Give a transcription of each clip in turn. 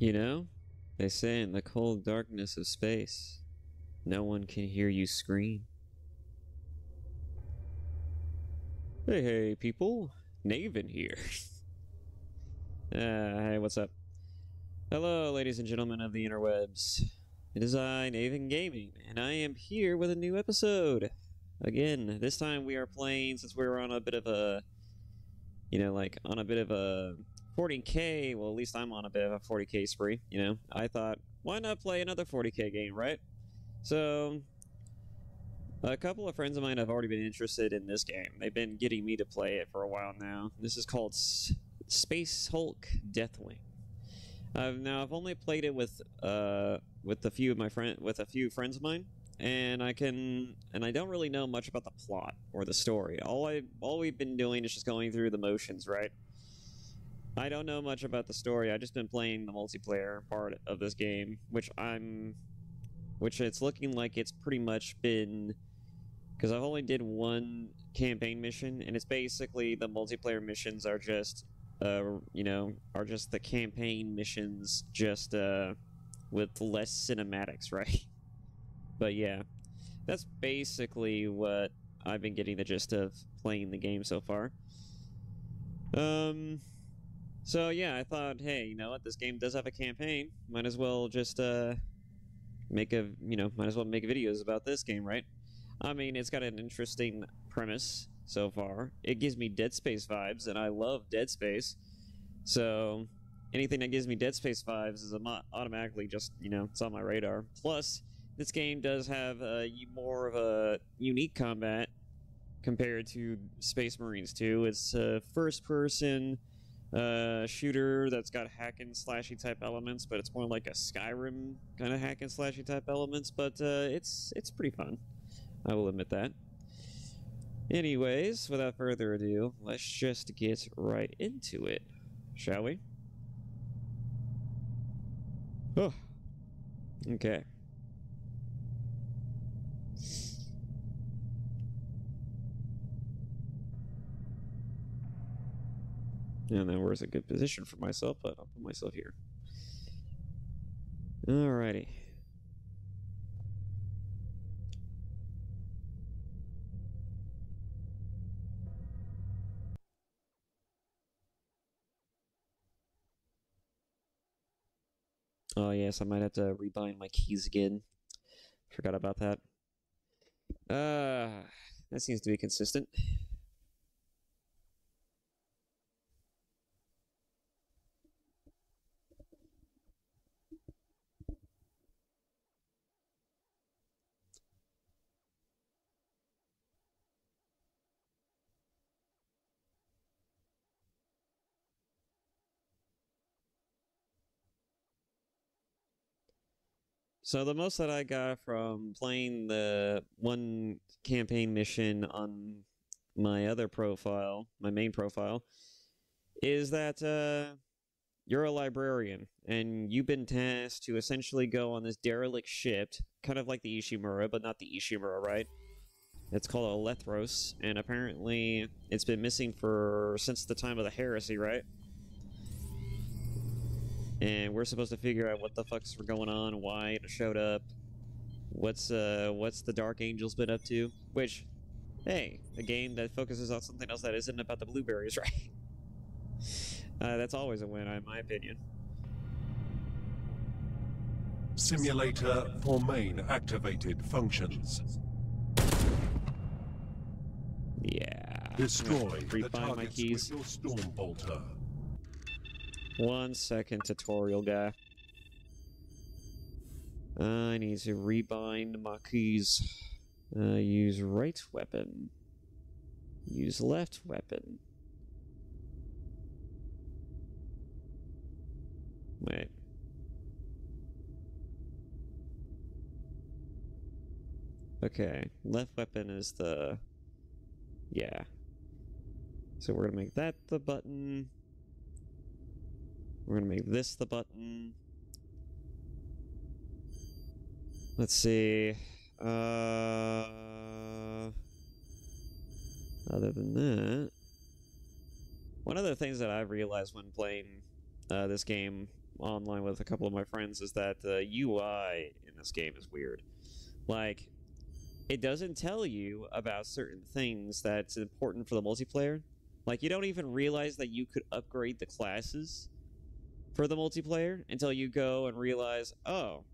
You know, they say in the cold darkness of space, no one can hear you scream. Hey, hey, people. Naven here. Hey, what's up? Hello, ladies and gentlemen of the interwebs. It is I, Naven Gaming, and I am here with a new episode. Again, this time we are playing, since we're on a bit of a, on a bit of a 40k, well, at least I'm on a bit of a 40k spree, I thought, why not play another 40k game, right? So, a couple of friends of mine have already been interested in this game. They've been getting me to play it for a while now. This is called Space Hulk Deathwing. Now I've only played it with a few friends of mine, and I don't really know much about the plot or the story. All we've been doing is just going through the motions, right? I don't know much about the story. I've just been playing the multiplayer part of this game, which it's looking like it's pretty much been, because I've only did one campaign mission, and it's basically the multiplayer missions are just the campaign missions, just with less cinematics, right? But yeah, that's basically what I've been getting the gist of playing the game so far. So yeah, I thought, hey, you know what? This game does have a campaign. Might as well just make videos about this game, right? I mean, it's got an interesting premise so far. It gives me Dead Space vibes, and I love Dead Space. So anything that gives me Dead Space vibes is automatically just, it's on my radar. Plus, this game does have more of a unique combat compared to Space Marines 2. It's a first-person shooter that's got hack and slashy type elements, but it's more like a Skyrim kind of hack and slashy type elements. But it's pretty fun. I will admit that. Anyways, without further ado, let's just get right into it, shall we? Oh, okay. And then where's a good position for myself? But I'll put myself here. Alrighty. Oh yes, I might have to rebind my keys again. Forgot about that. That seems to be consistent. So the most that I got from playing the one campaign mission on my other profile, my main profile, is that you're a librarian, and you've been tasked to essentially go on this derelict ship, kind of like the Ishimura, but not the Ishimura, right? It's called a Lethros, and apparently it's been missing since the time of the heresy, right? And we're supposed to figure out what the fuck's going on, why it showed up, what's the Dark Angels been up to. Which, hey, a game that focuses on something else that isn't about the blueberries, right? That's always a win, in my opinion. Simulator for main activated functions. Yeah. Destroy the Rebind my targets keys. with your storm bolter. 1 second, tutorial guy. I need to rebind my keys. Use right weapon. Use left weapon. Wait. Okay, left weapon is the... Yeah. So we're gonna make that the button. We're gonna make this the button. Let's see. Other than that, one of the things that I've realized when playing this game online with a couple of my friends is that the UI in this game is weird. Like, it doesn't tell you about certain things that's important for the multiplayer. Like, you don't even realize that you could upgrade the classes for the multiplayer until you go and realize, oh,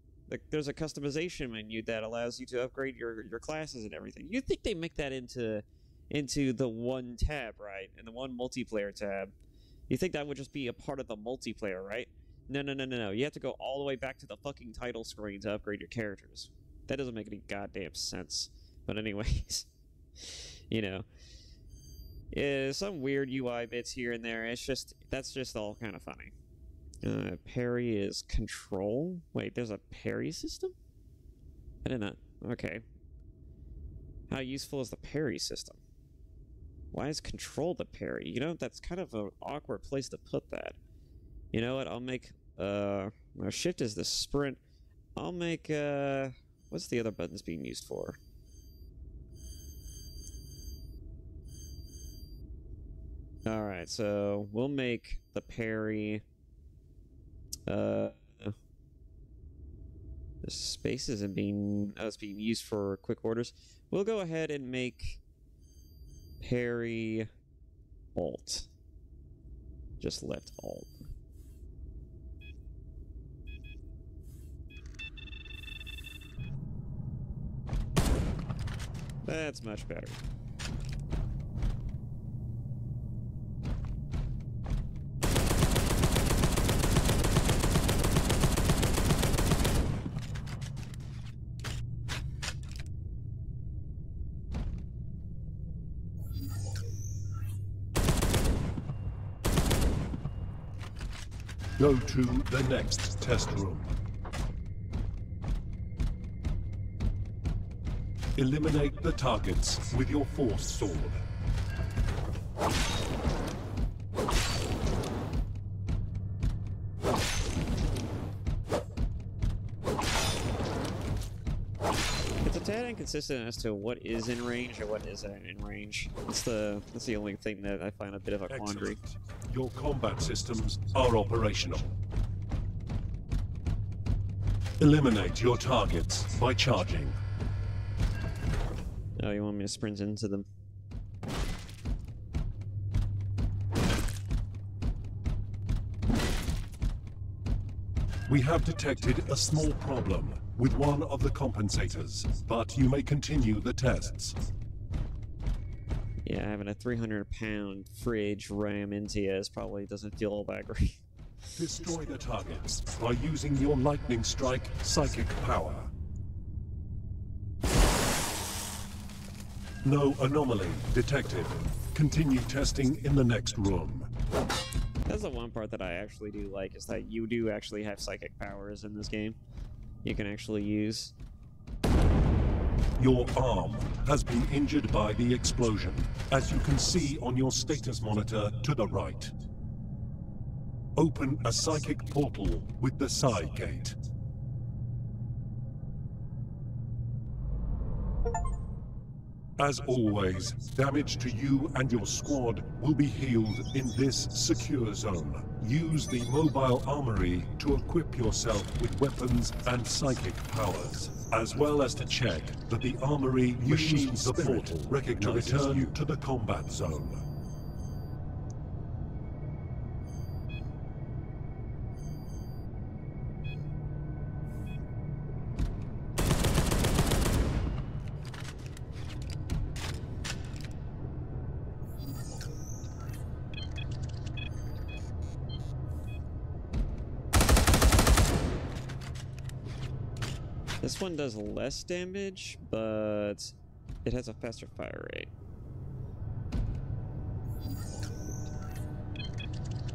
there's a customization menu that allows you to upgrade your classes and everything. You'd think they make that into the one tab, right? And the one multiplayer tab. You think that would just be a part of the multiplayer, right? No, no, no, no, no. You have to go all the way back to the fucking title screen to upgrade your characters. That doesn't make any goddamn sense. But anyways, you know, some weird UI bits here and there. That's just all kind of funny. Parry is control. Wait, there's a parry system? I did not. Okay. How useful is the parry system? Why is control the parry? You know, that's kind of an awkward place to put that. You know what? I'll make, shift is the sprint. I'll make, what's the other buttons being used for? Alright, so we'll make the parry, the space isn't being, it's being used for quick orders. We'll go ahead and make parry alt. Just left alt. That's much better. Go to the next test room. Eliminate the targets with your force sword. It's a tad inconsistent as to what is in range and what isn't in range. That's the only thing that I find a bit of a quandary. Excellent. Your combat systems are operational. Eliminate your targets by charging. Oh, you want me to sprint into them? We have detected a small problem with one of the compensators, but you may continue the tests. Yeah, having a 300-pound fridge ram into you probably doesn't feel all that great. Destroy the targets by using your lightning strike psychic power. No anomaly detected. Continue testing in the next room. That's the one part that I actually do like, is that you do actually have psychic powers in this game. You can actually use. Your arm has been injured by the explosion, as you can see on your status monitor to the right. Open a psychic portal with the Psi Gate. As always, damage to you and your squad will be healed in this secure zone. Use the mobile armory to equip yourself with weapons and psychic powers, as well as to check that the armory machines the portal to return you to the combat zone. This one does less damage, but it has a faster fire rate.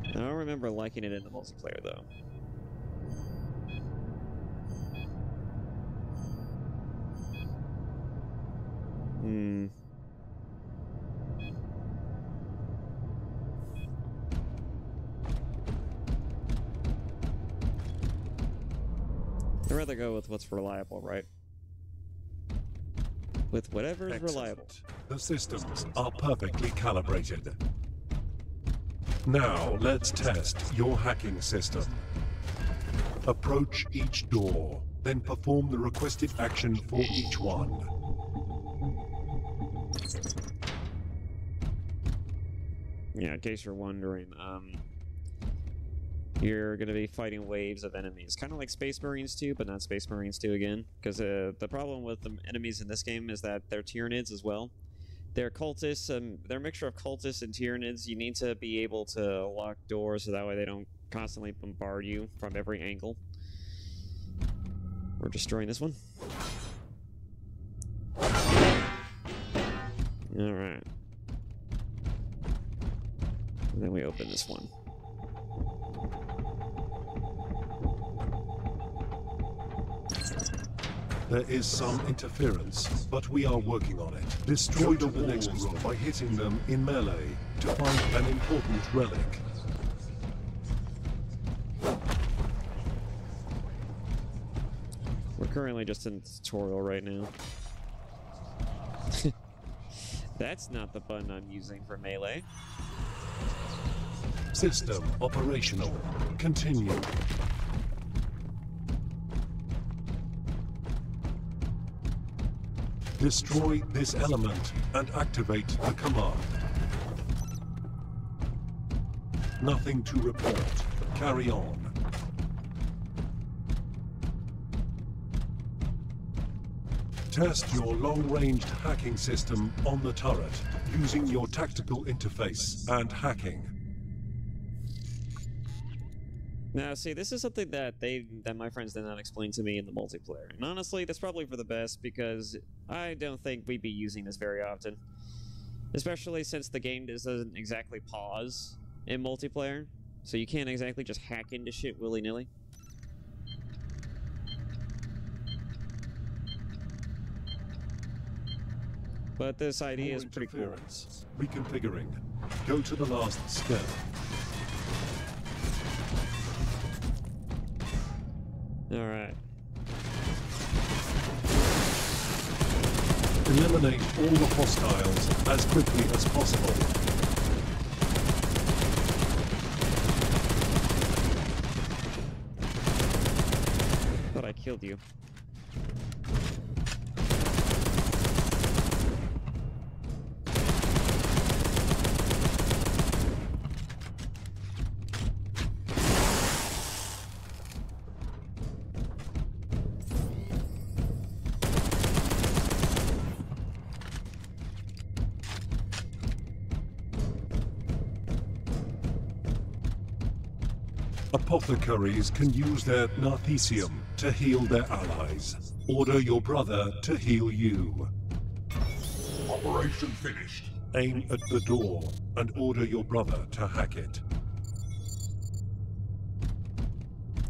I don't remember liking it in the multiplayer, though. I'd rather go with what's reliable, right? With whatever is reliable. The systems are perfectly calibrated. Now let's test your hacking system. Approach each door, then perform the requested action for each one. Yeah, in case you're wondering, you're going to be fighting waves of enemies. Kind of like Space Marines 2, but not Space Marines 2 again. Because the problem with the enemies in this game is that they're Tyranids as well. They're cultists, they're a mixture of cultists and Tyranids. You need to be able to lock doors so that way they don't constantly bombard you from every angle. We're destroying this one. Alright. And then we open this one. There is some interference, but we are working on it. Destroy the next room by hitting them in melee to find an important relic. We're currently just in the tutorial right now. That's not the button I'm using for melee. System operational. Continue. Destroy this element and activate the command. Nothing to report. Carry on. Test your long-range hacking system on the turret using your tactical interface and hacking. Now, see, this is something that my friends did not explain to me in the multiplayer. And honestly, that's probably for the best, because I don't think we'd be using this very often. Especially since the game doesn't exactly pause in multiplayer, so you can't exactly just hack into shit willy-nilly. But this idea is pretty cool. Reconfiguring. Go to the last step. Alright. Eliminate all the hostiles as quickly as possible. Thought I killed you. Apothecaries can use their Narthesium to heal their allies. Order your brother to heal you. Operation finished. Aim at the door and order your brother to hack it.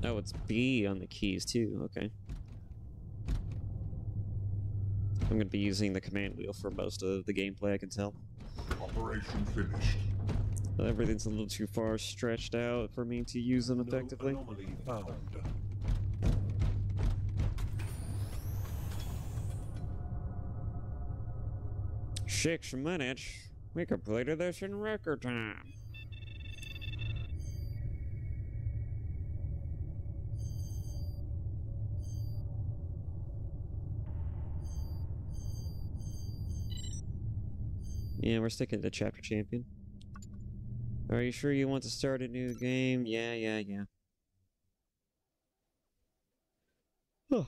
Oh, it's B on the keys too, okay. I'm gonna be using the command wheel for most of the gameplay, I can tell. Operation finished. Everything's a little too far stretched out for me to use them effectively. No anomaly found. Six minutes? We completed this in record time. Yeah, we're sticking to Chapter Champion. Are you sure you want to start a new game? Yeah. Oh.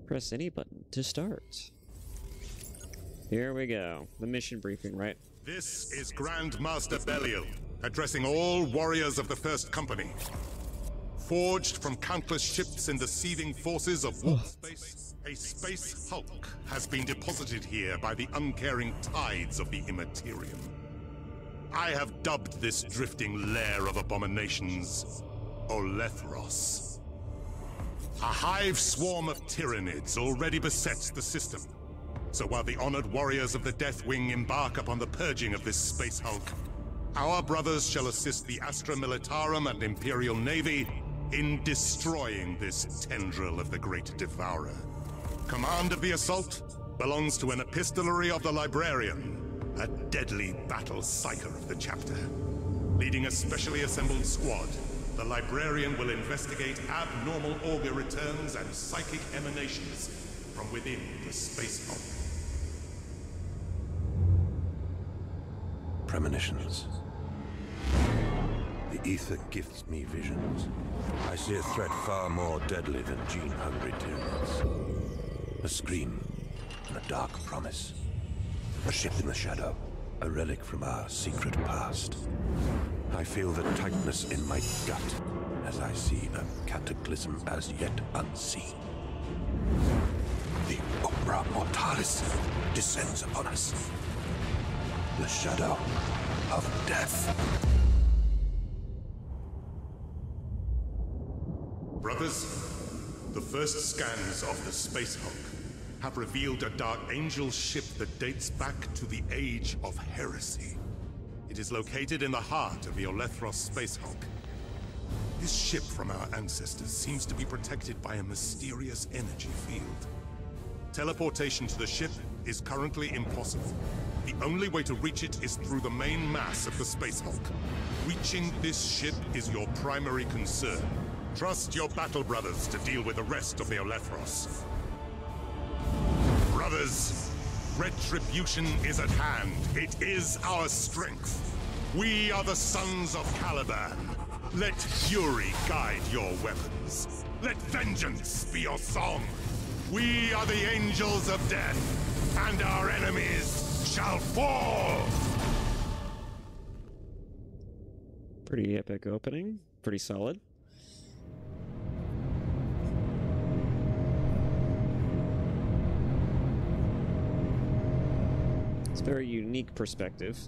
Press any button to start. Here we go. The mission briefing, right? This is Grand Master Belial, addressing all warriors of the First Company. Forged from countless ships in the seething forces of warp space, a space hulk has been deposited here by the uncaring tides of the Immaterium. I have dubbed this drifting lair of abominations Olethros. A hive swarm of Tyranids already besets the system. So while the honored warriors of the Deathwing embark upon the purging of this space hulk, our brothers shall assist the Astra Militarum and Imperial Navy in destroying this tendril of the Great Devourer. Command of the assault belongs to an epistolary of the Librarian, a deadly battle psyker of the chapter. Leading a specially assembled squad, the Librarian will investigate abnormal augur returns and psychic emanations from within the space hulk. Premonitions. The ether gifts me visions. I see a threat far more deadly than gene-hungry Tyranids. A scream and a dark promise. A ship in the shadow, a relic from our secret past. I feel the tightness in my gut as I see a cataclysm as yet unseen. The Umbra Mortalis descends upon us. The shadow of death. Brothers, the first scans of the space hulk have revealed a Dark Angel ship that dates back to the Age of Heresy. It is located in the heart of the Olethros space hulk. This ship from our ancestors seems to be protected by a mysterious energy field. Teleportation to the ship is currently impossible. The only way to reach it is through the main mass of the space hulk. Reaching this ship is your primary concern. Trust your battle brothers to deal with the rest of the Olethros. Brothers, retribution is at hand. It is our strength. We are the sons of Caliban. Let fury guide your weapons. Let vengeance be your song. We are the angels of death, and our enemies shall fall! Pretty epic opening. Pretty solid. It's a very unique perspective.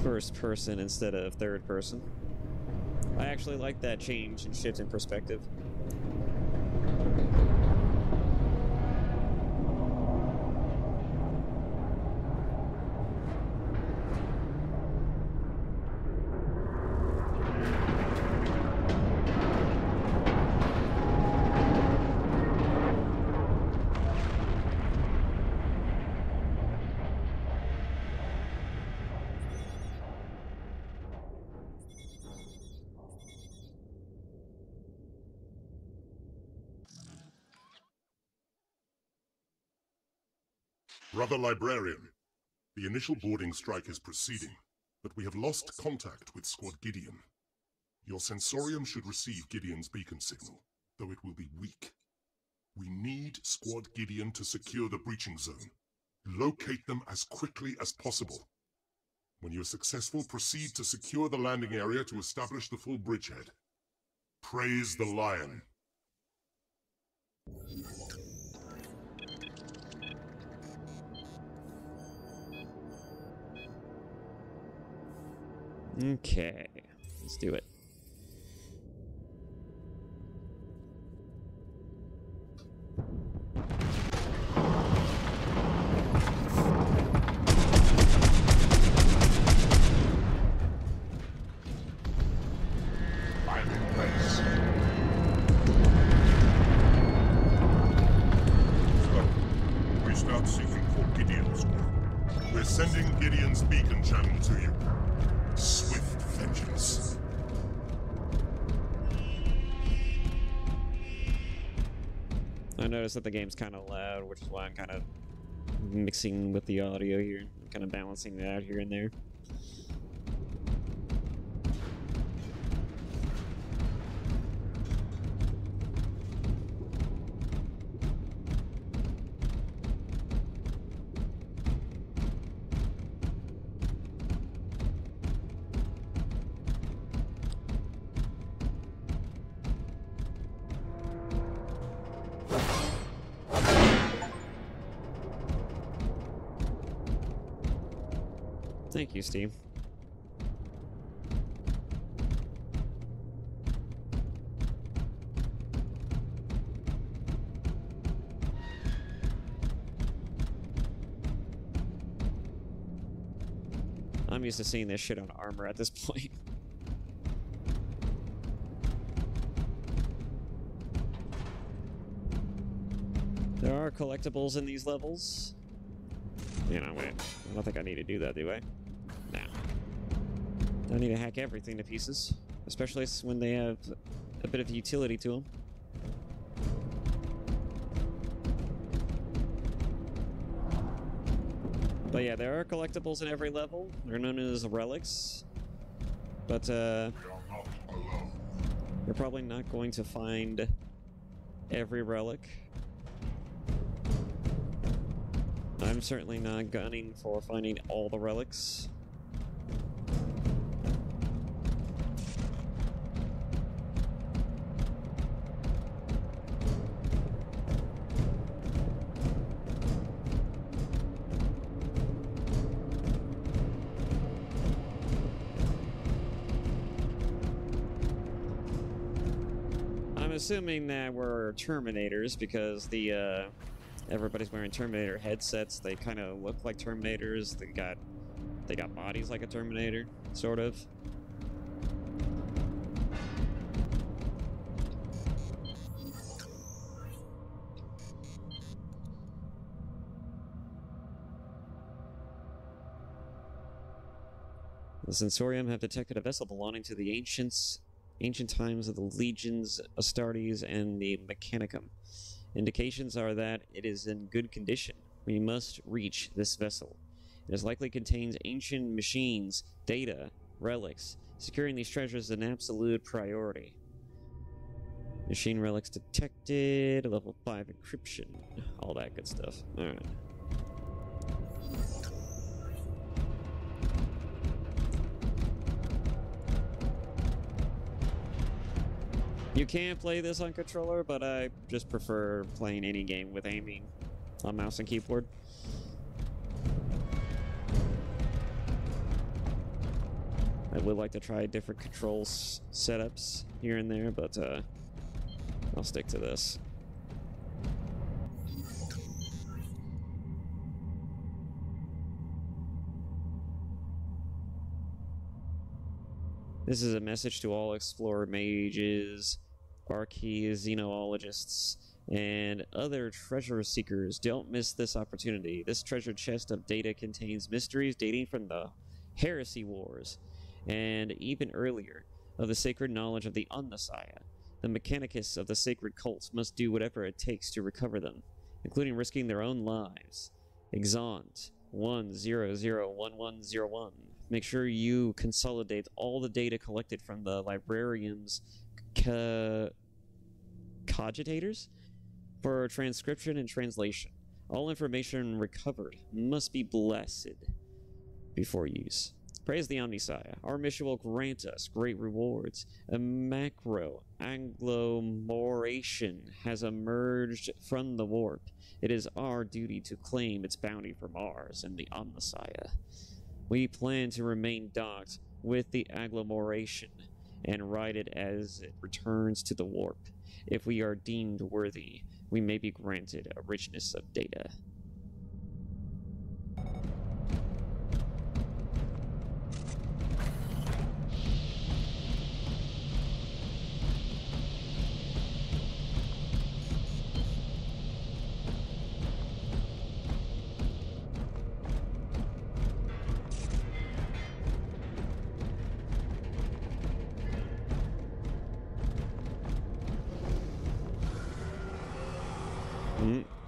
First person instead of third person. I actually like that change and shift in perspective. Brother Librarian, the initial boarding strike is proceeding, but we have lost contact with Squad Gideon. Your sensorium should receive Gideon's beacon signal, though it will be weak. We need Squad Gideon to secure the breaching zone. Locate them as quickly as possible. When you are successful, proceed to secure the landing area to establish the full bridgehead. Praise the Lion. Okay, let's do it. Finding place. So, we start seeking for Gideon's group. We're sending Gideon's beacon channel to you. Swift vengeance. I noticed that the game's kind of loud, which is why I'm kind of mixing with the audio here, kind of balancing it out here and there. Thank you, Steve. I'm used to seeing this shit on armor at this point. There are collectibles in these levels. You know, wait. I don't think I need to do that, do I? Nah. Don't need to hack everything to pieces. Especially when they have a bit of utility to them. But yeah, there are collectibles in every level. They're known as relics. But, you're probably not going to find every relic. I'm certainly not gunning for finding all the relics. I'm assuming that we're Terminators because the, everybody's wearing Terminator headsets. They kind of look like Terminators. They got bodies like a Terminator, sort of. The Sensorium have detected a vessel belonging to the ancient times of the legions, Astartes, and the Mechanicum. Indications are that it is in good condition. We must reach this vessel. It is likely contains ancient machines, data, relics. Securing these treasures is an absolute priority. Machine relics detected, level 5 encryption, all that good stuff. Alright. You can play this on controller, but I just prefer playing any game with aiming on mouse and keyboard. I would like to try different controls setups here and there, but I'll stick to this. This is a message to all explorer mages, Archaeans, xenologists, and other treasure seekers. Don't miss this opportunity. This treasure chest of data contains mysteries dating from the Heresy Wars, and even earlier, of the sacred knowledge of the Omnissiah. The Mechanicus of the sacred cults must do whatever it takes to recover them, including risking their own lives. Exant 1001101. Make sure you consolidate all the data collected from the librarian's cogitators for transcription and translation. All information recovered must be blessed before use. Praise the Omnissiah. Our mission will grant us great rewards. A macro agglomeration has emerged from the warp. It is our duty to claim its bounty for Mars and the Omnissiah. We plan to remain docked with the agglomeration and ride it as it returns to the warp. If we are deemed worthy, we may be granted a richness of data.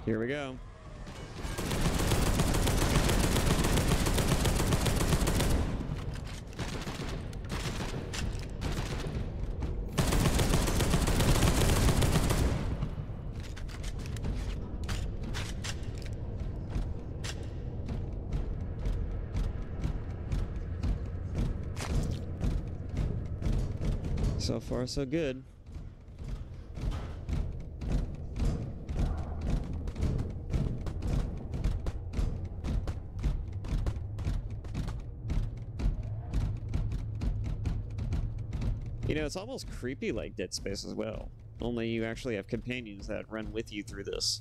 Here we go. So far, so good. You know, it's almost creepy like Dead Space as well. Only you actually have companions that run with you through this.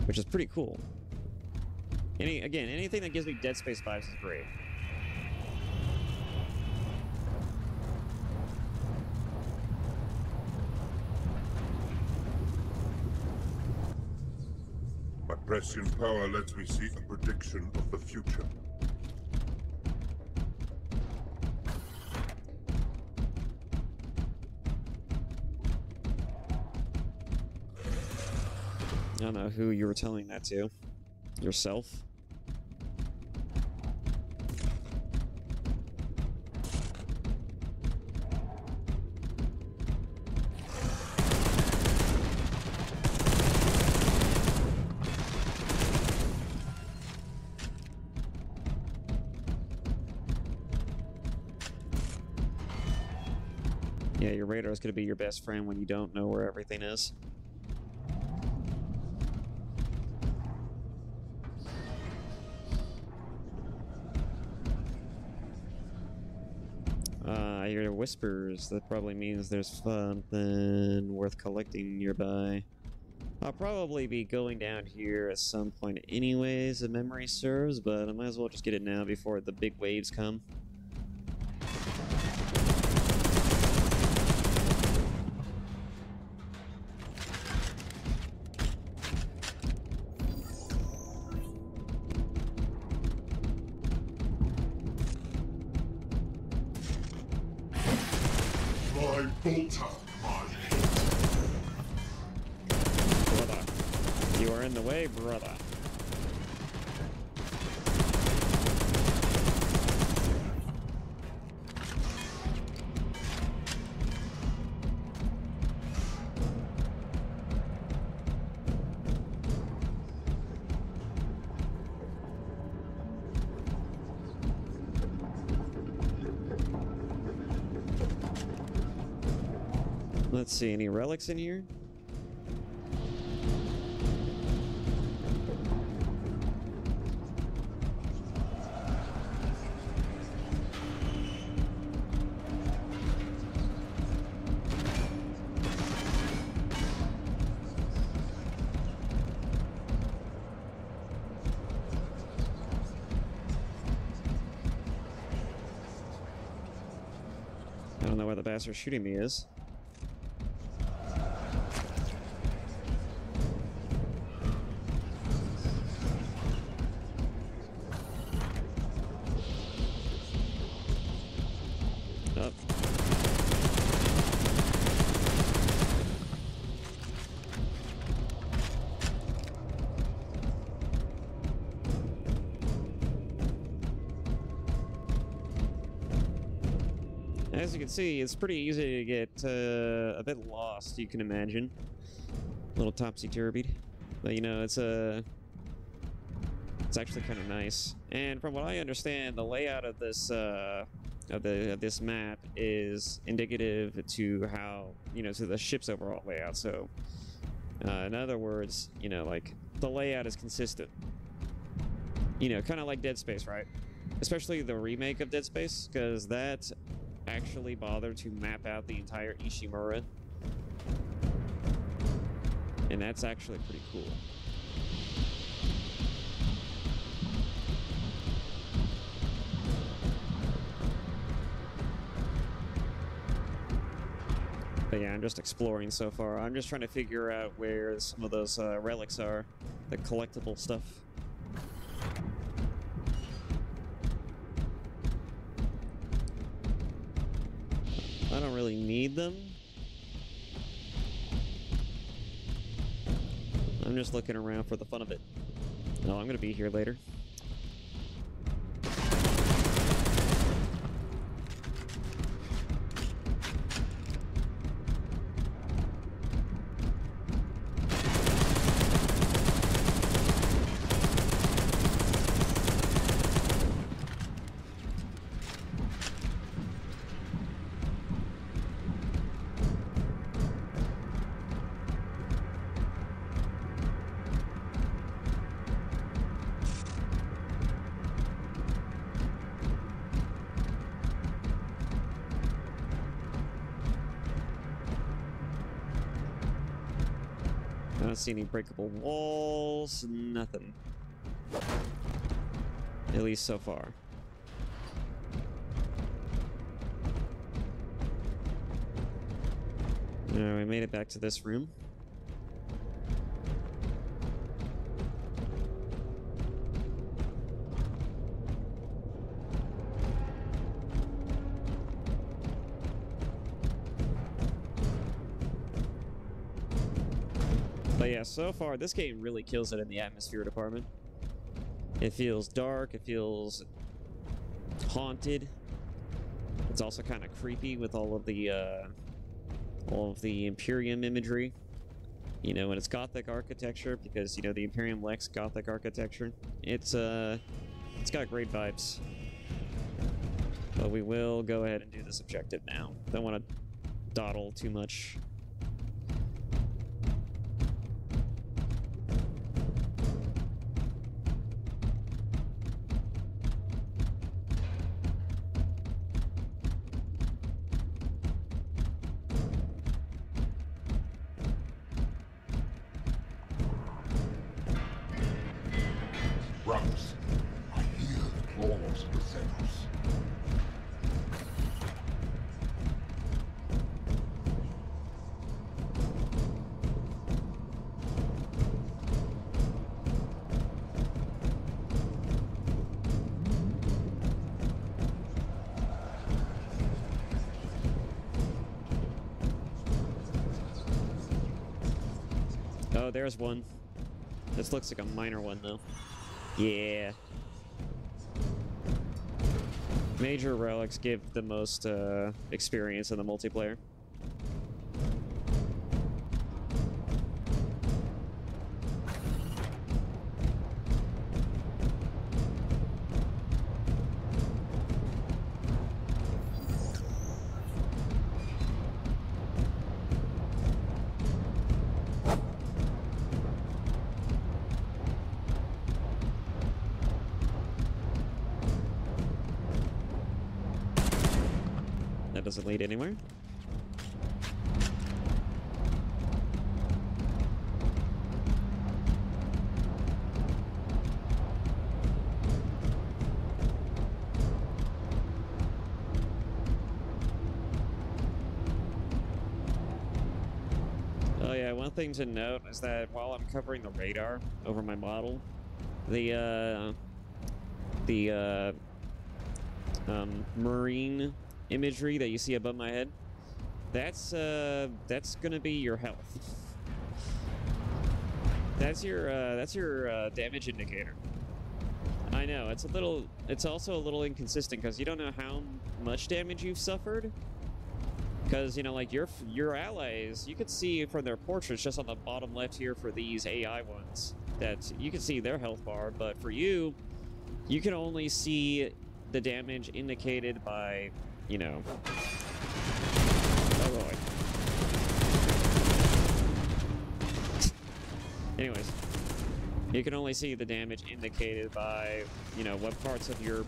Which is pretty cool. Anything that gives me Dead Space vibes is great. My prescient power lets me see a prediction of the future. I don't know who you were telling that to. Yourself? Yeah, your radar is going to be your best friend when you don't know where everything is. I hear whispers. That probably means there's something worth collecting nearby. I'll probably be going down here at some point anyways, if memory serves, but I might as well just get it now before the big waves come. Brother, you are in the way, brother. Let's see, any relics in here? I don't know where the bastard shooting me is. Up. As you can see, it's pretty easy to get a bit lost, you can imagine. A little topsy-turvied. But you know, it's actually kind of nice. And from what I understand, the layout of this of this map is indicative to how, you know, to the ship's overall layout. So in other words, you know, like the layout is consistent. You know, kind of like Dead Space, right? Especially the remake of Dead Space, because that actually bothered to map out the entire Ishimura. And that's actually pretty cool. But yeah, I'm just exploring so far. I'm just trying to figure out where some of those relics are, the collectible stuff. I don't really need them. I'm just looking around for the fun of it. No, I'm gonna be here later. I don't see any breakable walls, nothing. At least so far. We made it back to this room. But yeah, so far, this game really kills it in the atmosphere department. It feels dark, it feels haunted. It's also kind of creepy with all of the Imperium imagery. You know, and it's Gothic architecture because, you know, the Imperium lacks Gothic architecture. It's got great vibes. But we will go ahead and do this objective now. Don't want to dawdle too much. Runs. I hear the claws of the Thenos. Oh, there's one. This looks like a minor one, though. Yeah. Major relics give the most experience in the multiplayer. That doesn't lead anywhere. Oh yeah, one thing to note is that while I'm covering the radar over my model, the marine imagery that you see above my head, that's gonna be your health. That's your damage indicator. I know it's also a little inconsistent because you don't know how much damage you've suffered. Because, you know, like your allies, you could see from their portraits just on the bottom left here for these AI ones that you can see their health bar, but for you, you can only see the damage indicated by, you know. Oh boy. Anyways, you can only see the damage indicated by, you know, what parts of your,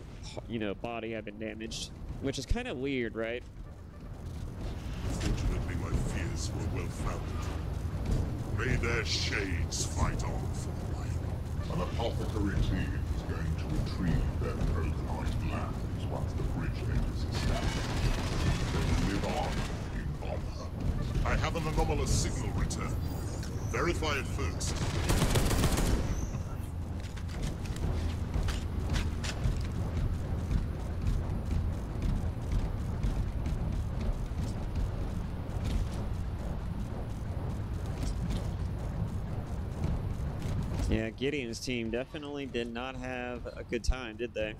you know, body have been damaged, which is kind of weird, right? Fortunately, my fears were well-founded. May their shades fight on for a while. An apothecary team is going to retrieve their broken-eyed lands once the bridgehead is established. They live on in honor. I have an anomalous signal return. Verify it first. Yeah, Gideon's team definitely did not have a good time, did they?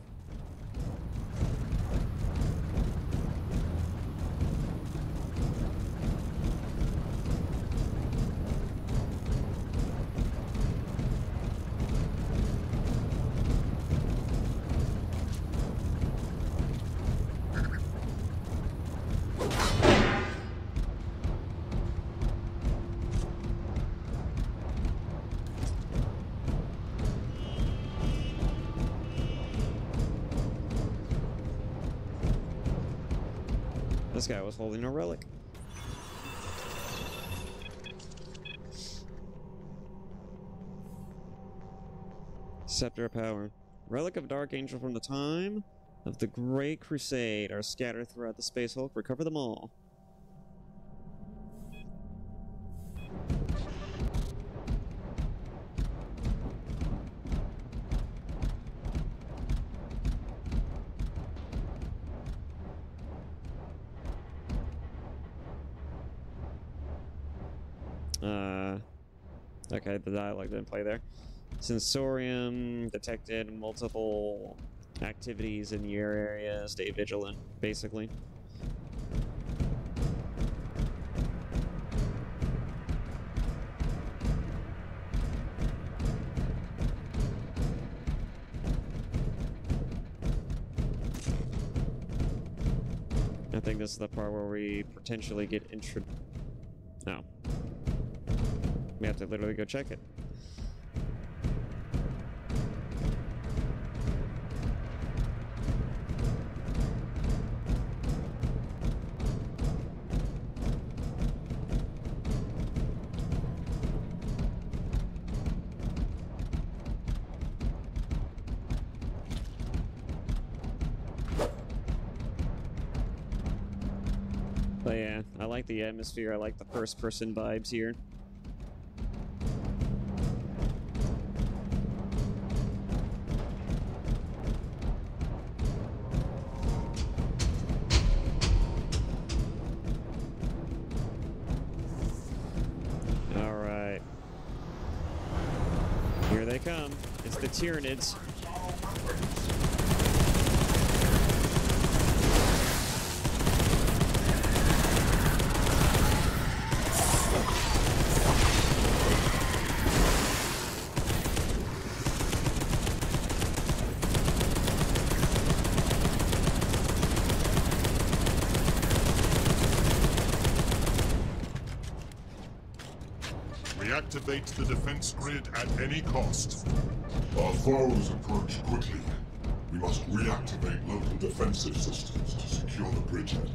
This guy was holding a relic. Scepter of Power. Relic of Dark Angel from the time of the Great Crusade are scattered throughout the Space Hulk. Recover them all. Okay, the dialogue didn't play there. Sensorium detected multiple activities in your area. Stay vigilant, basically. I think this is the part where we potentially get intro. No. We have to literally go check it. But yeah, I like the atmosphere. I like the first-person vibes here. All right. Here they come. It's the Tyranids. Reactivate the defense grid at any cost. Our foes approach quickly. We must reactivate local defensive systems to secure the bridgehead.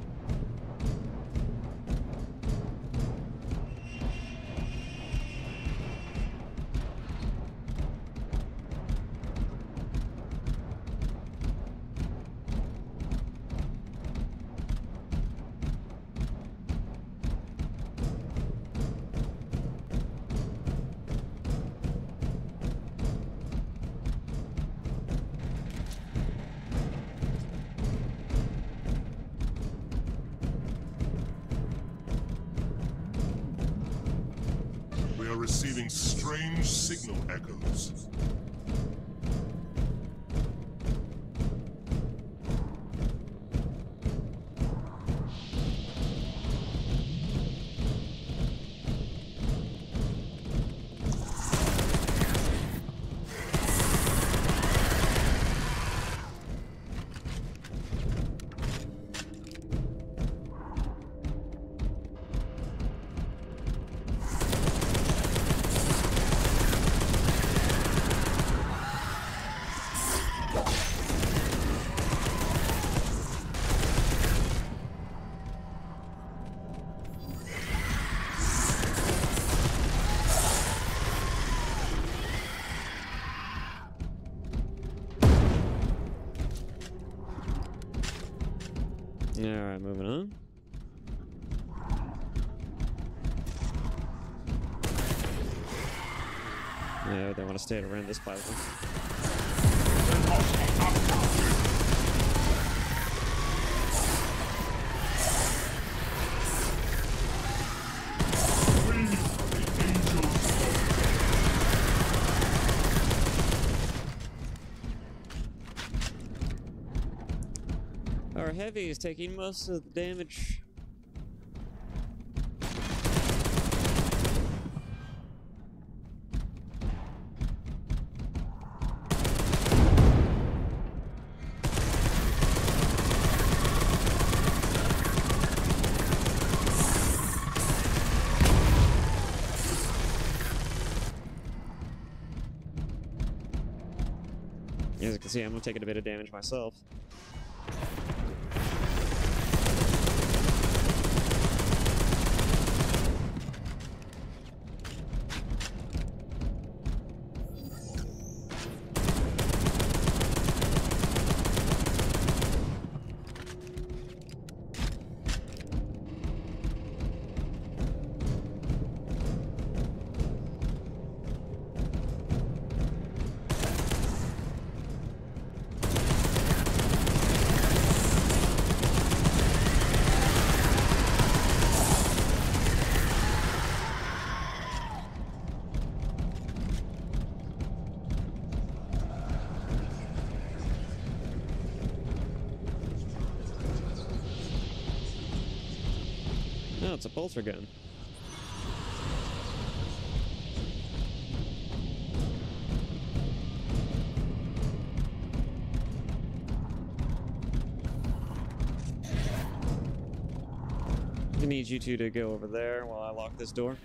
Receiving strange signal echoes. Alright, moving on. Yeah, they want to stay around this platform. Our heavy is taking most of the damage. As you can see, I'm taking a bit of damage myself. Oh, it's a pulsar gun. I need you two to go over there while I lock this door.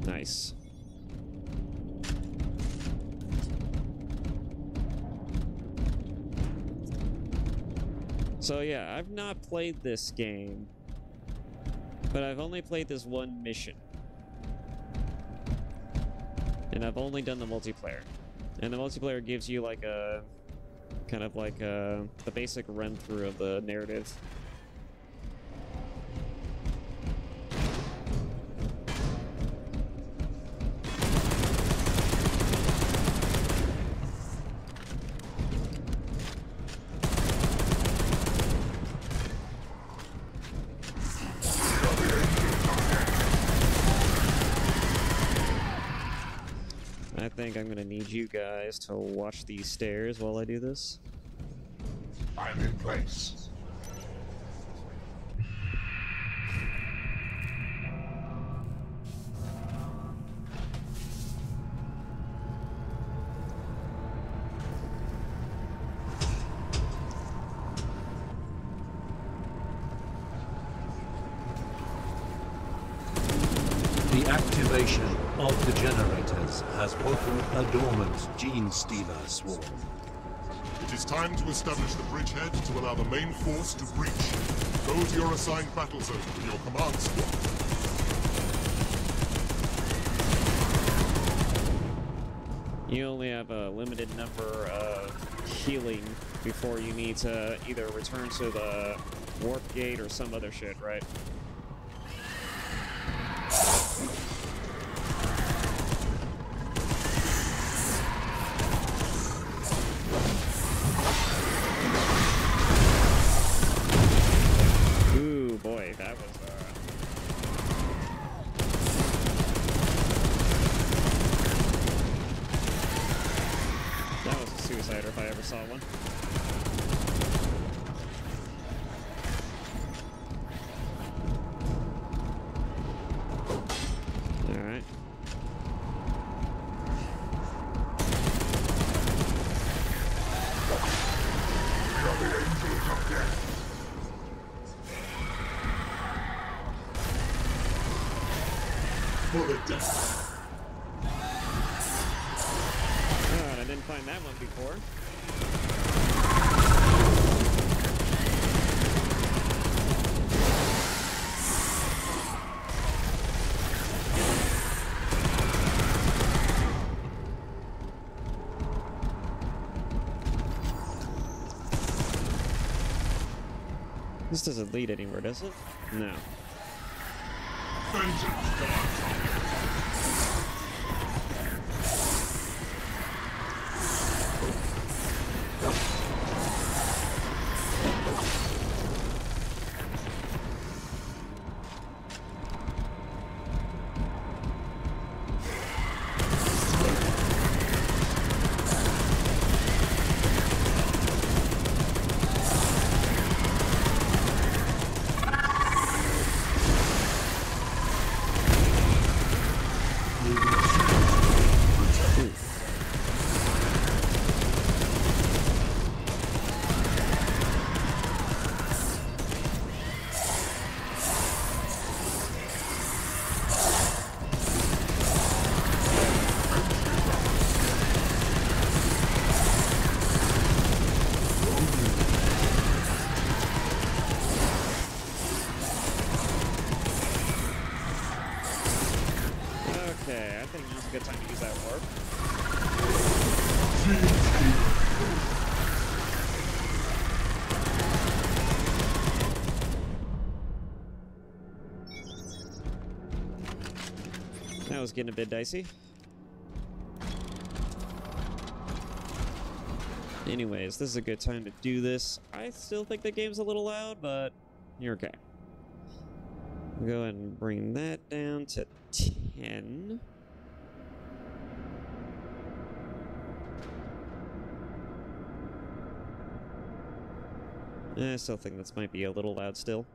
Nice. So yeah, I've not played this game, but I've only played this one mission. And I've only done the multiplayer. And the multiplayer gives you like a kind of like the basic run through of the narrative. I think I'm gonna need you guys to watch these stairs while I do this. I'm in place. The activation of the generators has opened a dormant gene stealer swarm. It is time to establish the bridgehead to allow the main force to breach. Go to your assigned battle zone with your command squad. You only have a limited number of healing before you need to either return to the warp gate or some other shit, right? Ooh, boy, that was a suicider if I ever saw one. Alright. You're the angels of death. For the death. God, I didn't find that one before. This doesn't lead anywhere, does it? No. Vengeance commands. Okay, I think now's a good time to use that warp. That was getting a bit dicey. Anyways, this is a good time to do this. I still think the game's a little loud, but you're okay. We'll go ahead and bring that down to 10. I still think this might be a little loud still.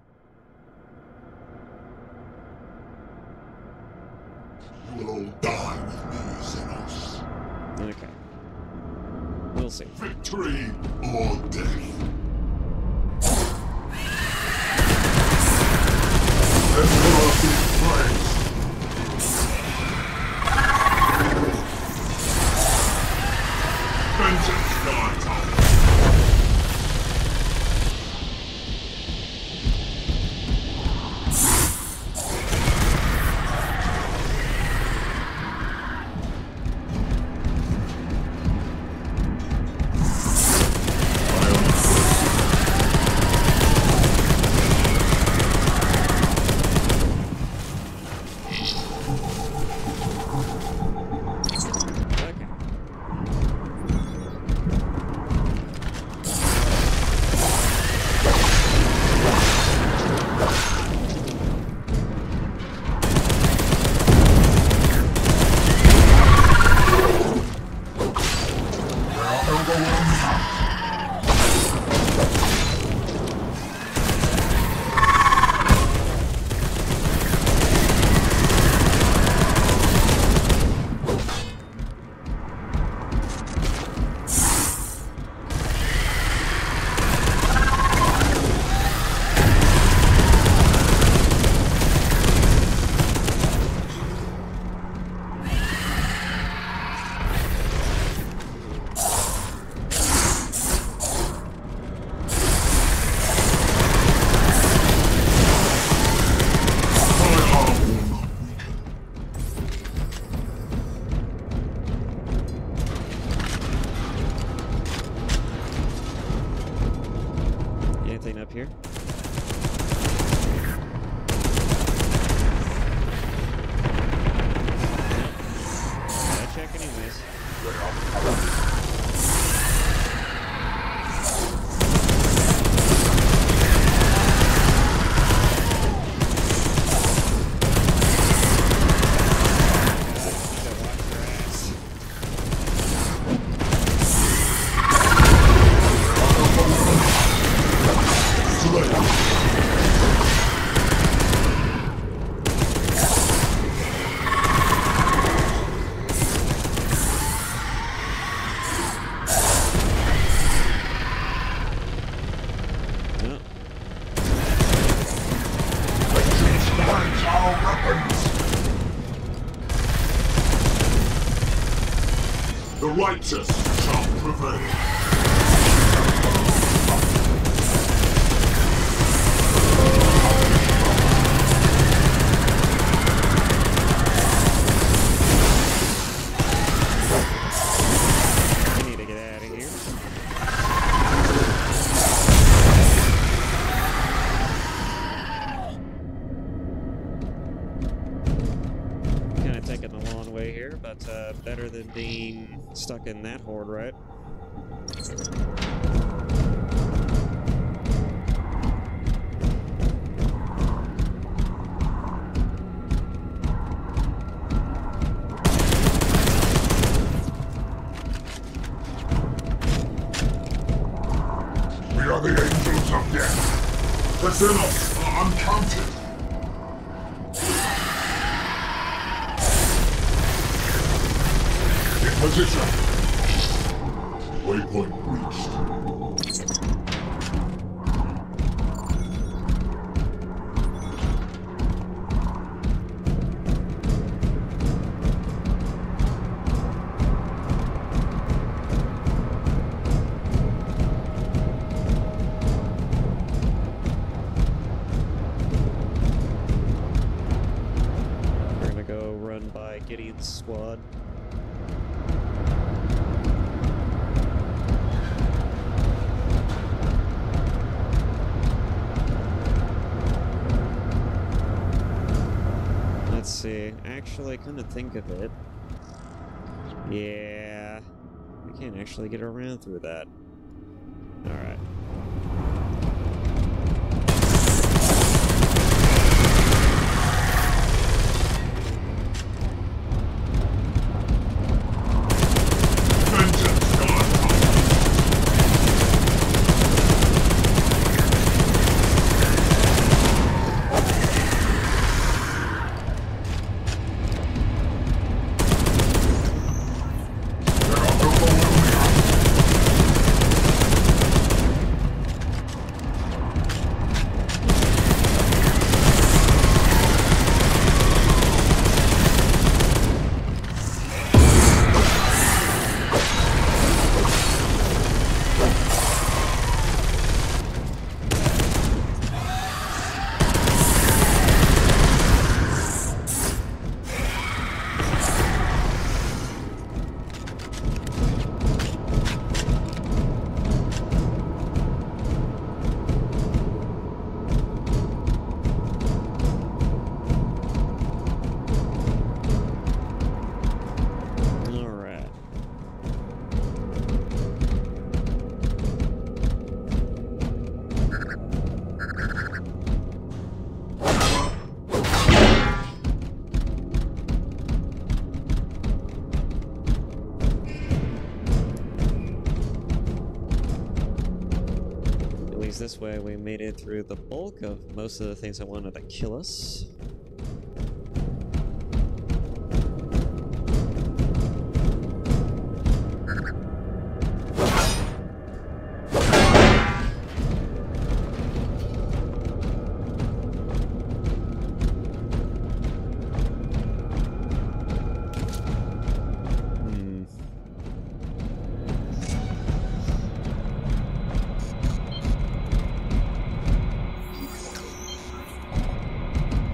You will all die with me, Xenos. Okay. We'll see. Victory or death. Emperor be praised. Vengeance dies out. Up here. Gotta check anyways. The righteous shall prevail. We need to get out of here. Kind of taking the long way here, but better than being stuck in that horde, right? We are the angels of death. The Xenos are uncounted. In position. Waypoint reached. We're gonna go run by Gideon's squad. Let's see. Actually, come to think of it, yeah, we can't actually get around through that. All right. this way, we made it through the bulk of most of the things that wanted to kill us.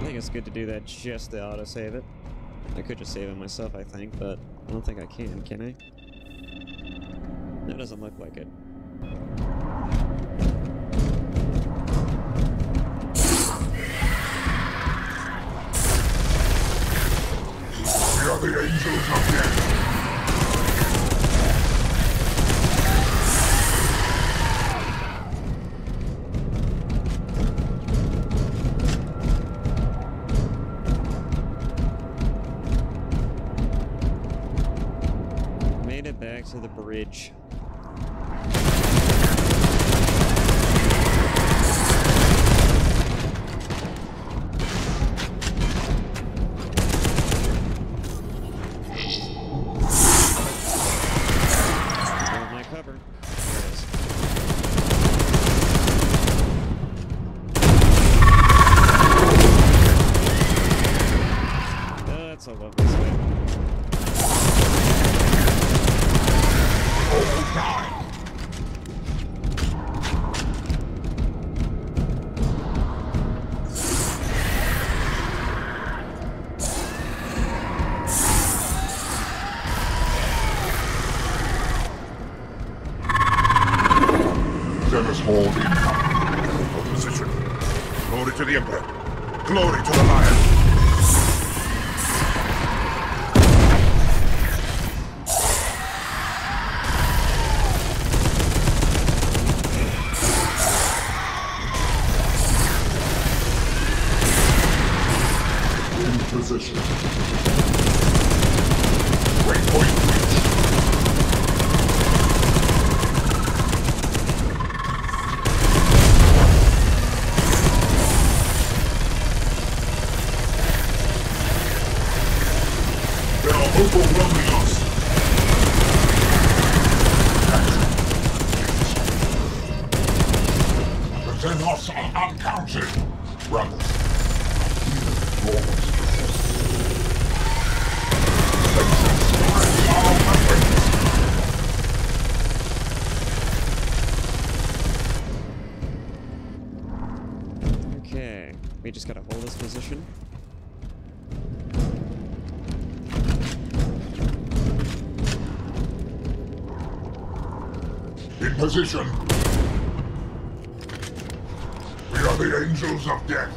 It's good to do that just to autosave it. I could just save it myself, I think, but I don't think I can I? That doesn't look like it. We are the angels of death. Back to the bridge. Hold my cover. There it is. Oh, that's a lovely sight. Dennis Hall incoming. Hold position. Glory to the Emperor. Glory to the Lion. In position. Waypoint reached. They are overwhelming us. The Xenos are uncounted. Rebels. Okay, we just gotta hold this position. In position. We are the angels of death.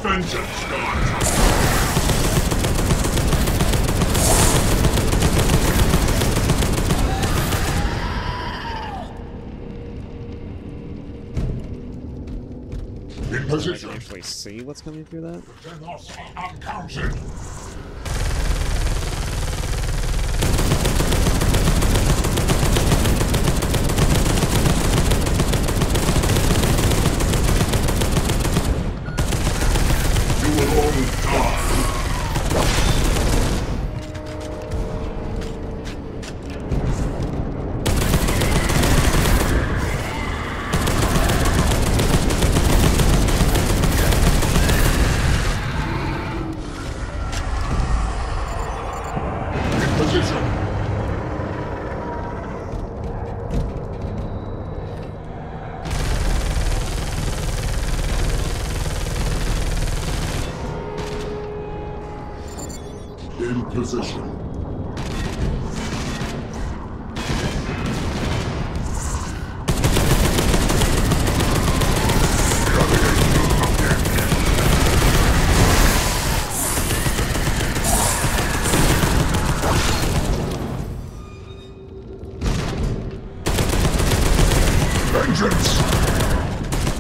Vengeance God. In I can position. actually see what's coming through that. The Xenos are uncounted. You will all die. position. Vengeance!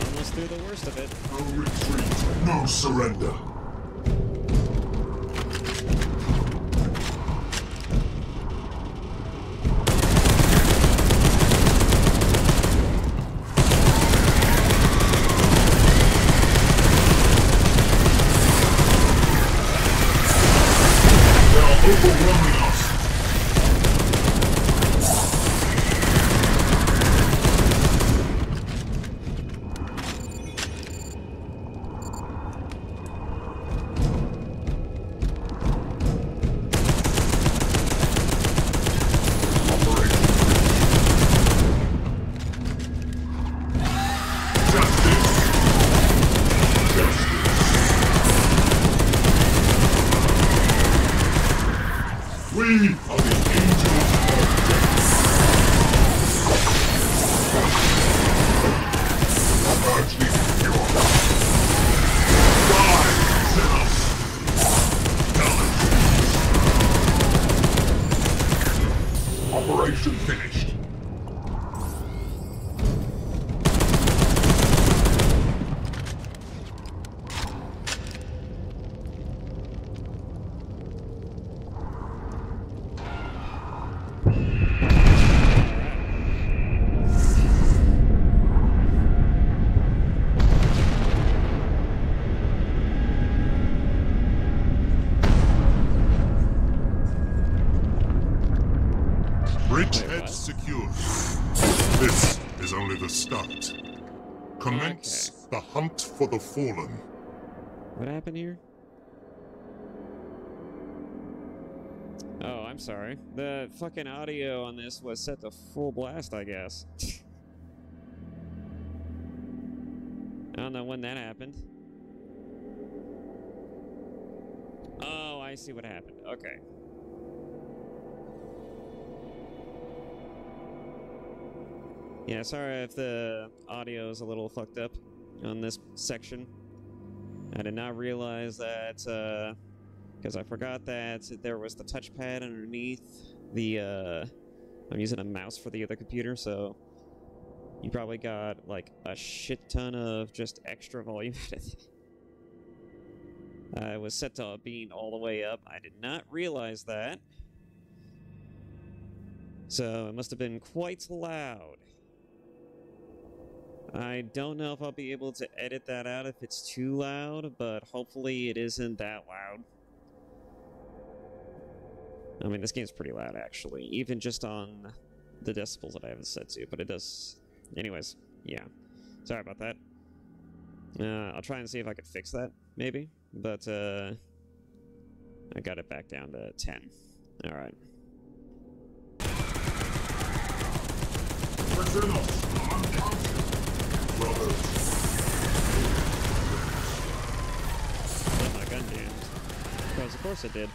Almost through the worst of it. No retreat, no surrender. They are overwhelming us. We are the angels of death. Urge the pure. Die, sinners. Die. Operation finished. Bridgehead secure. This is only the start. Commence the hunt for the fallen. What happened here? Oh, I'm sorry. The fucking audio on this was set to full blast, I guess. I don't know when that happened. Oh, I see what happened. Okay. Yeah, sorry if the audio is a little fucked up on this section. I did not realize that, because I forgot that there was the touchpad underneath the, I'm using a mouse for the other computer, so you probably got, like, a shit ton of just extra volume. It was set to being all the way up. I did not realize that. So it must have been quite loud. I don't know if I'll be able to edit that out if it's too loud, but hopefully it isn't that loud. I mean, this game's pretty loud, actually, even just on the decibels that I have it set to, but it does... Anyways, yeah. Sorry about that. I'll try and see if I could fix that, maybe, but, I got it back down to 10. Alright. Let my gun jammed. Because of course it did.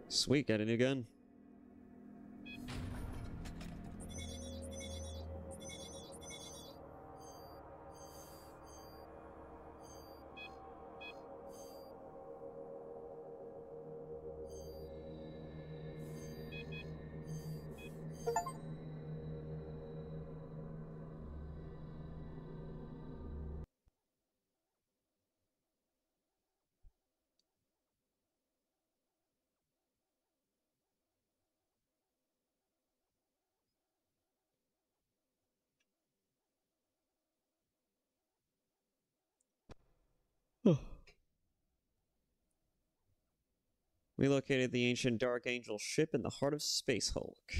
Sweet, got a new gun. We located the ancient Dark Angel ship in the heart of Space Hulk.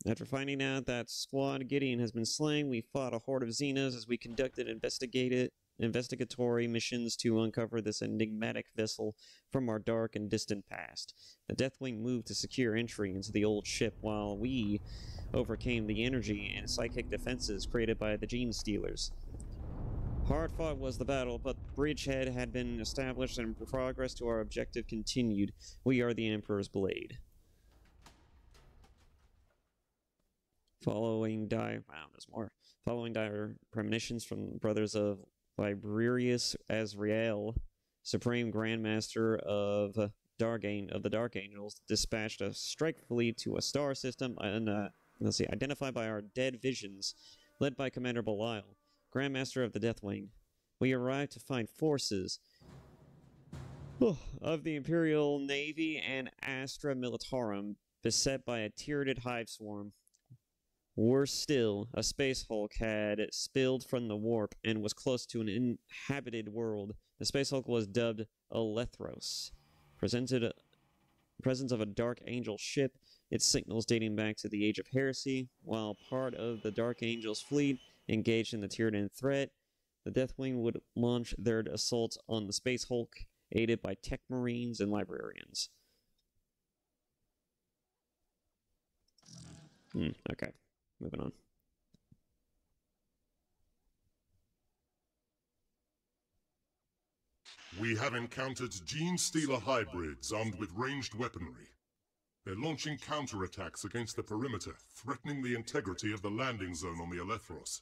After finding out that Squad Gideon has been slain, we fought a horde of Xenas as we conducted and investigated investigatory missions to uncover this enigmatic vessel from our dark and distant past. The Deathwing moved to secure entry into the old ship while we overcame the energy and psychic defenses created by the Gene Stealers. Hard fought was the battle, but the bridgehead had been established and progress to our objective continued. We are the Emperor's Blade. Following dire premonitions from brothers of Librarius Azrael, Supreme Grandmaster of the Dark Angels, dispatched a strike fleet to a star system identified by our dead visions, led by Commander Belial, Grandmaster of the Deathwing. We arrived to find forces of the Imperial Navy and Astra Militarum beset by a Tyranid hive swarm. Worse still, a space hulk had spilled from the warp and was close to an inhabited world. The space hulk was dubbed Alethros. Presence of a Dark Angel ship, its signals dating back to the Age of Heresy. While part of the Dark Angel's fleet engaged in the Tyranid threat, the Deathwing would launch their assaults on the space hulk, aided by tech marines and librarians. Okay. Moving on. We have encountered Gene Stealer hybrids armed with ranged weaponry. They're launching counterattacks against the perimeter, threatening the integrity of the landing zone on the Alethros.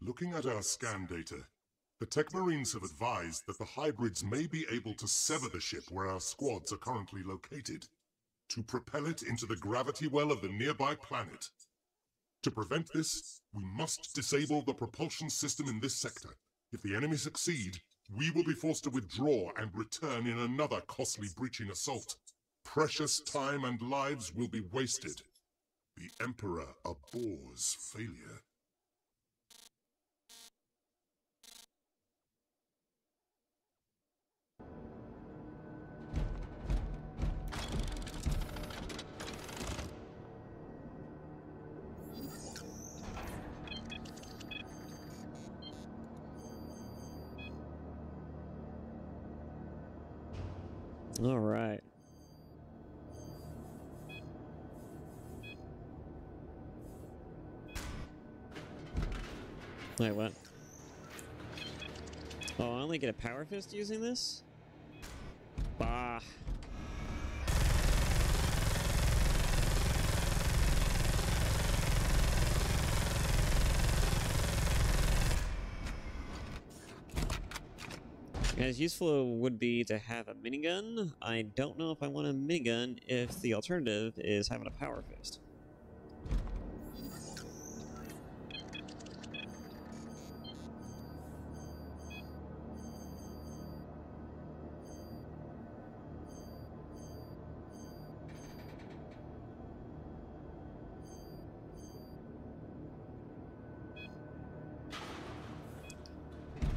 Looking at our scan data, the Tech Marines have advised that the hybrids may be able to sever the ship where our squads are currently located, to propel it into the gravity well of the nearby planet. To prevent this, we must disable the propulsion system in this sector. If the enemy succeed, we will be forced to withdraw and return in another costly breaching assault. Precious time and lives will be wasted. The Emperor abhors failure. All right. Wait, what? Oh, I only get a power fist using this? Bah. As useful it would be to have a minigun, I don't know if I want a minigun if the alternative is having a power fist.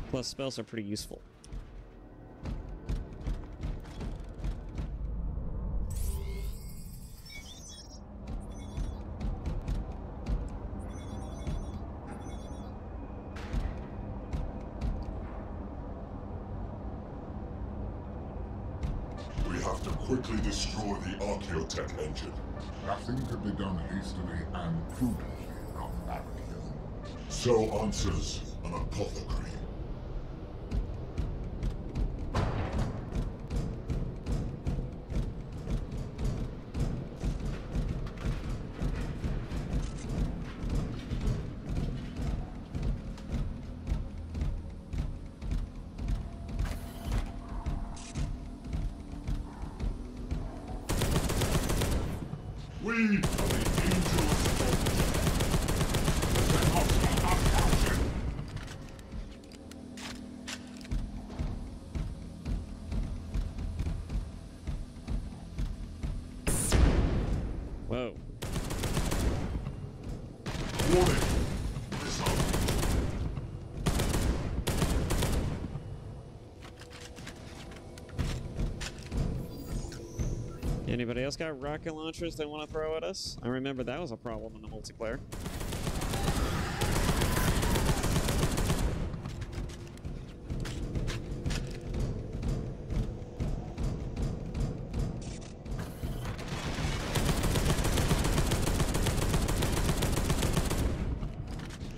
Plus, spells are pretty useful. We have to quickly destroy the Archaeotech engine. Nothing can be done hastily and prudently on Archaeotech. So answers an apothecary. We are the angels of the cannot uncounted. Whoa. Warning. Missile. Anybody else got rocket launchers they want to throw at us? I remember that was a problem in the multiplayer.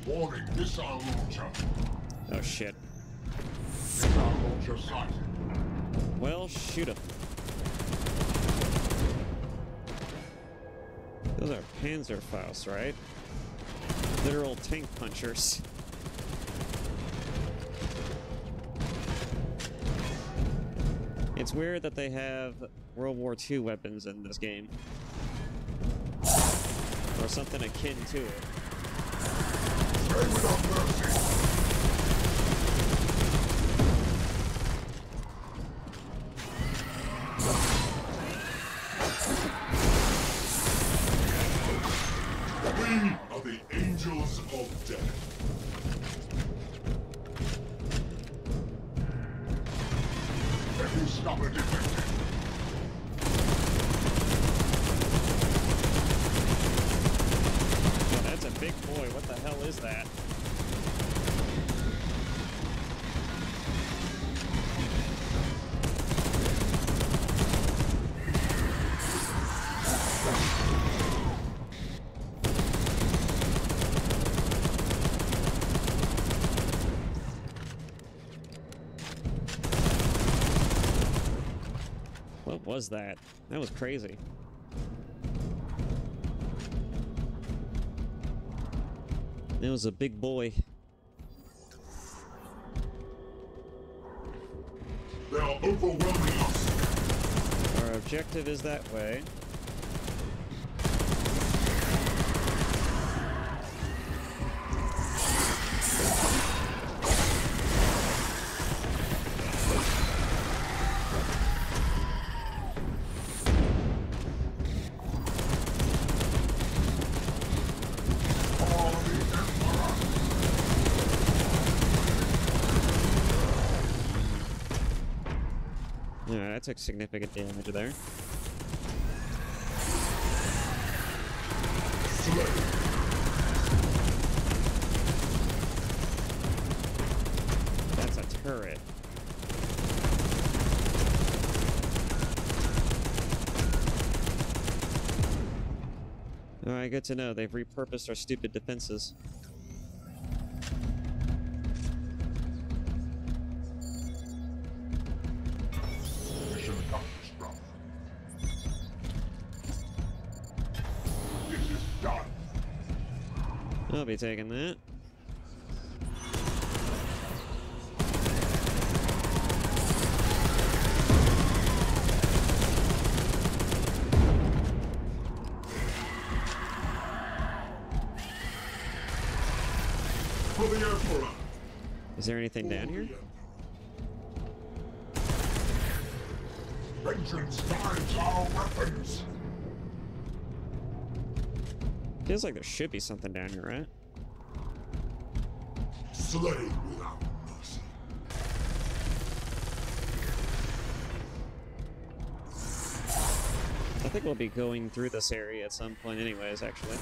Warning, missile launcher. Oh shit. Missile launcher sighted. Well, shoot 'em. Those are Panzerfaust, right? Literal tank punchers. It's weird that they have World War II weapons in this game. Or something akin to it. Pray without mercy. We are the angels of death. Every stopper detected. Oh, that's a big boy. What the hell is that? What was that? That was crazy. It was a big boy. They are overwhelming us. Our objective is that way. Yeah, that took significant damage there. That's a turret. Alright, good to know. They've repurposed our stupid defenses. Mission accomplished, brother. This is done. I'll be taking that. For the Emperor. Is there anything down here? Vengeance guides our weapons. Feels like there should be something down here, right? Slay without mercy. I think we'll be going through this area at some point anyways, actually.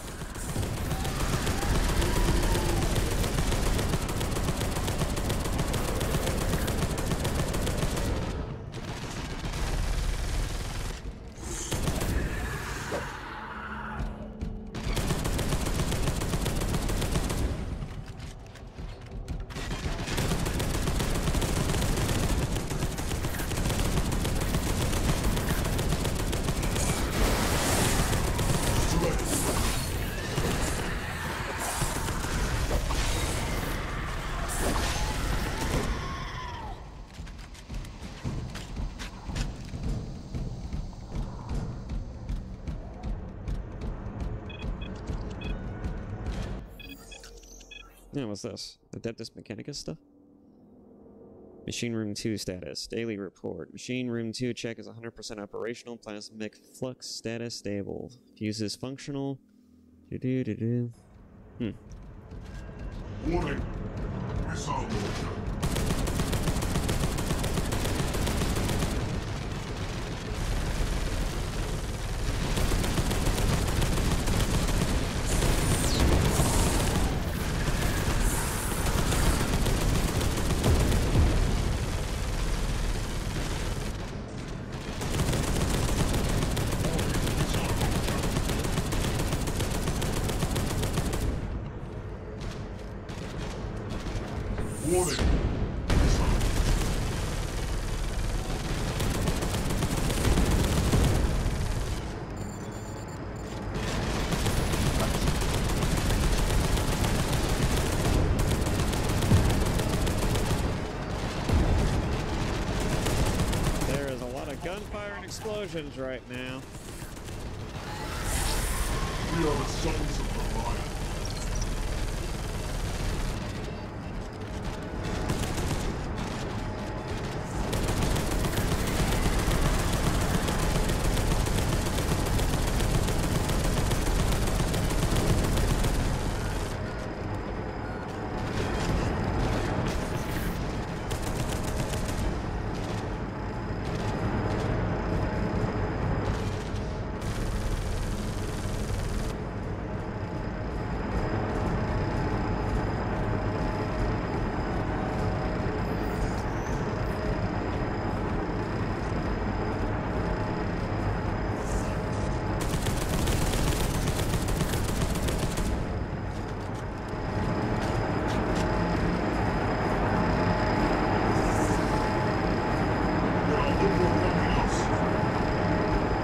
Yeah, what's this? Adeptus Mechanicus stuff? Machine Room 2 status. Daily report. Machine Room 2 check is 100% operational. Plasmic flux status stable. Fuses functional. Do-do-do-do. Warning. Missile launcher. Warning! There is a lot of gunfire and explosions right now. We are the sons of the lion.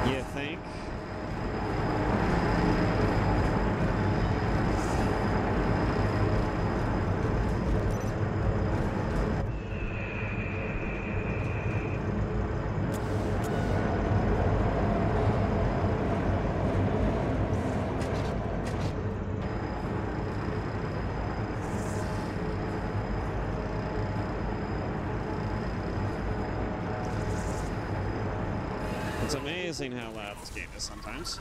You think? It's amazing how loud this game is sometimes.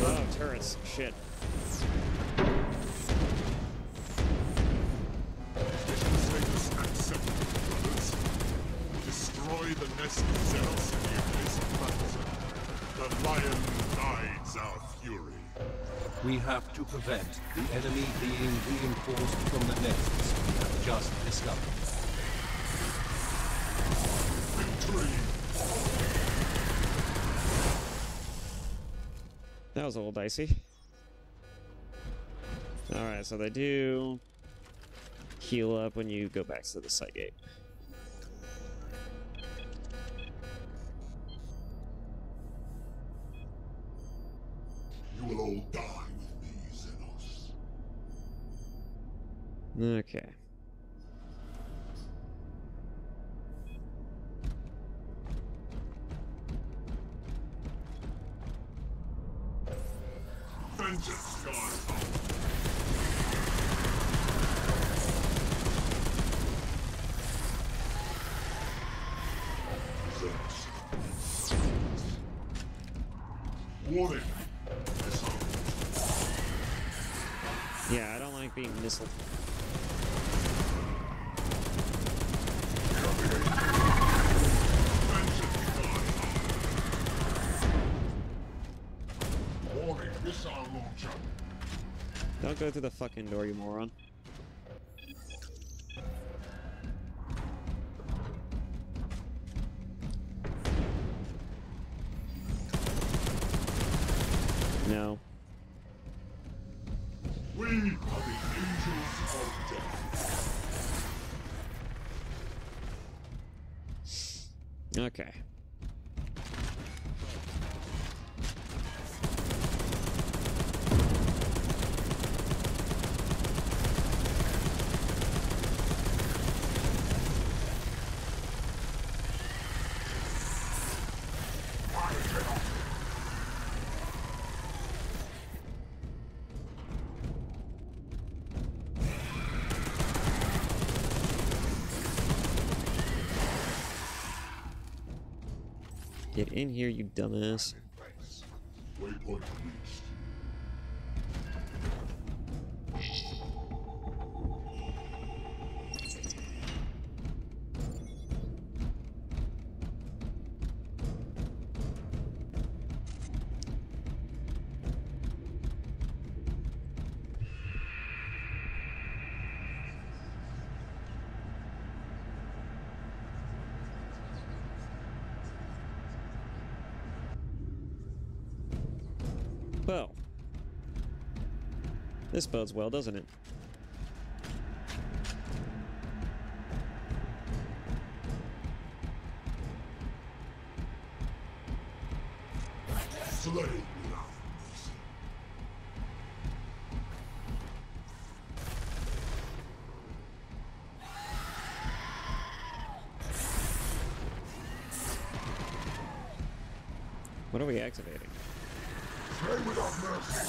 Oh, turrets. Shit. Status accepted, brothers. Destroy the nest of zealots in the abyss of Battle. The lion guides our fury. We have to prevent the enemy being reinforced from the nests we have just discovered. Victory! That was a little dicey. Alright, so they do heal up when you go back to the side gate. You will all die with me, Xenos. Okay. Vengeance, God! Warning! Missile. Yeah, I don't like being missiled. Vengeance, God! Warning! Missile launcher. Don't go through the fucking door, you moron. No. We are the angels of death. Okay. Get in here, you dumbass. Waypoint reached. This bodes well, doesn't it? Slay. What are we activating? Slay without mercy.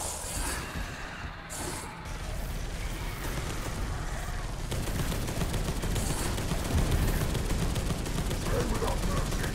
Slay without mercy.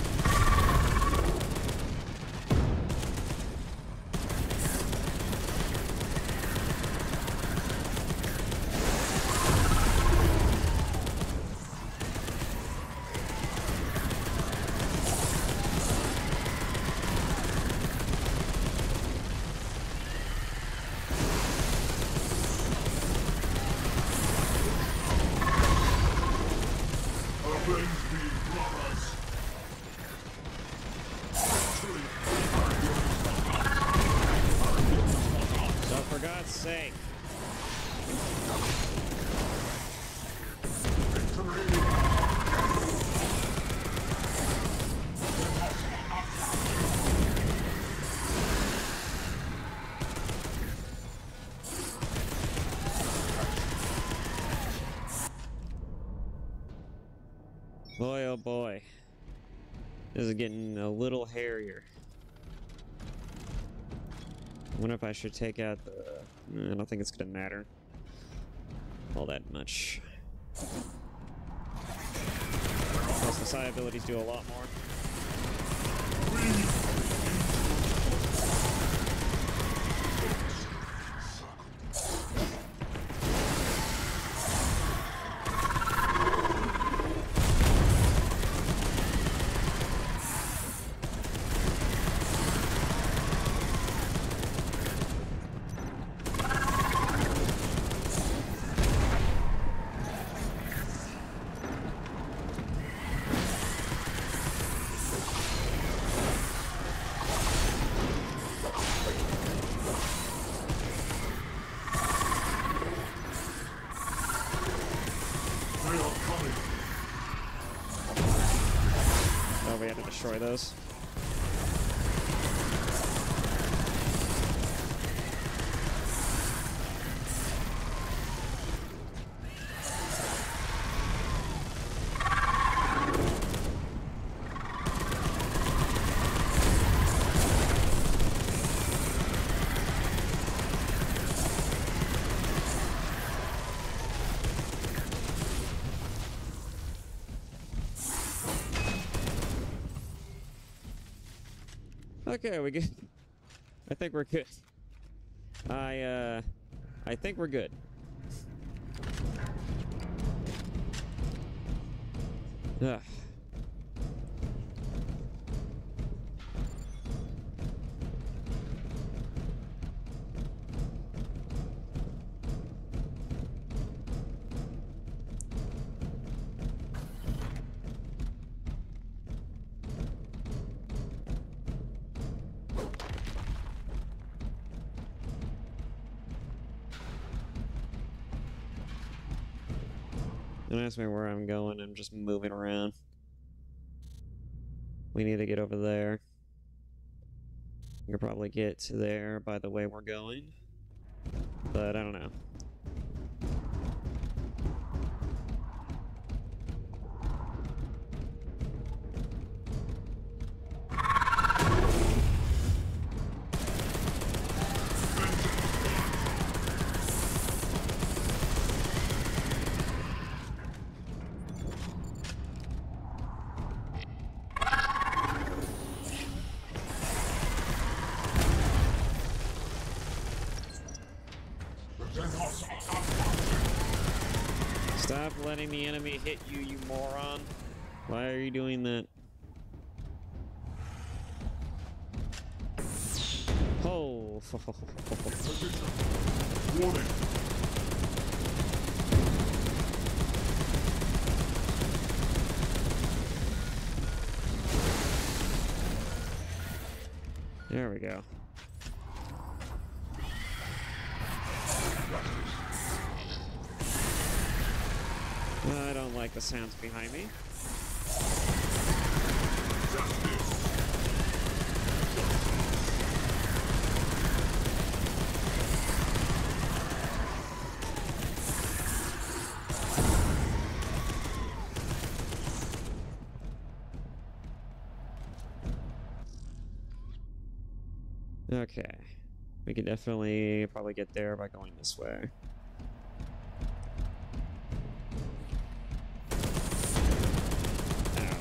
Avenge me, brothers! So for God's sake. Boy, oh boy. This is getting a little hairier. I wonder if I should take out the... I don't think it's gonna matter all that much. Plus the side abilities do a lot more. Oh, we had to destroy those. Okay, we good. I think we're good. I think we're good. Ugh. Don't ask me where I'm going, I'm just moving around. We need to get over there. We could probably get to there by the way we're going. But I don't know. Stop letting the enemy hit you, you moron. Why are you doing that? Oh. Warning! There we go. like the sounds behind me. Okay. We can definitely probably get there by going this way. Ow.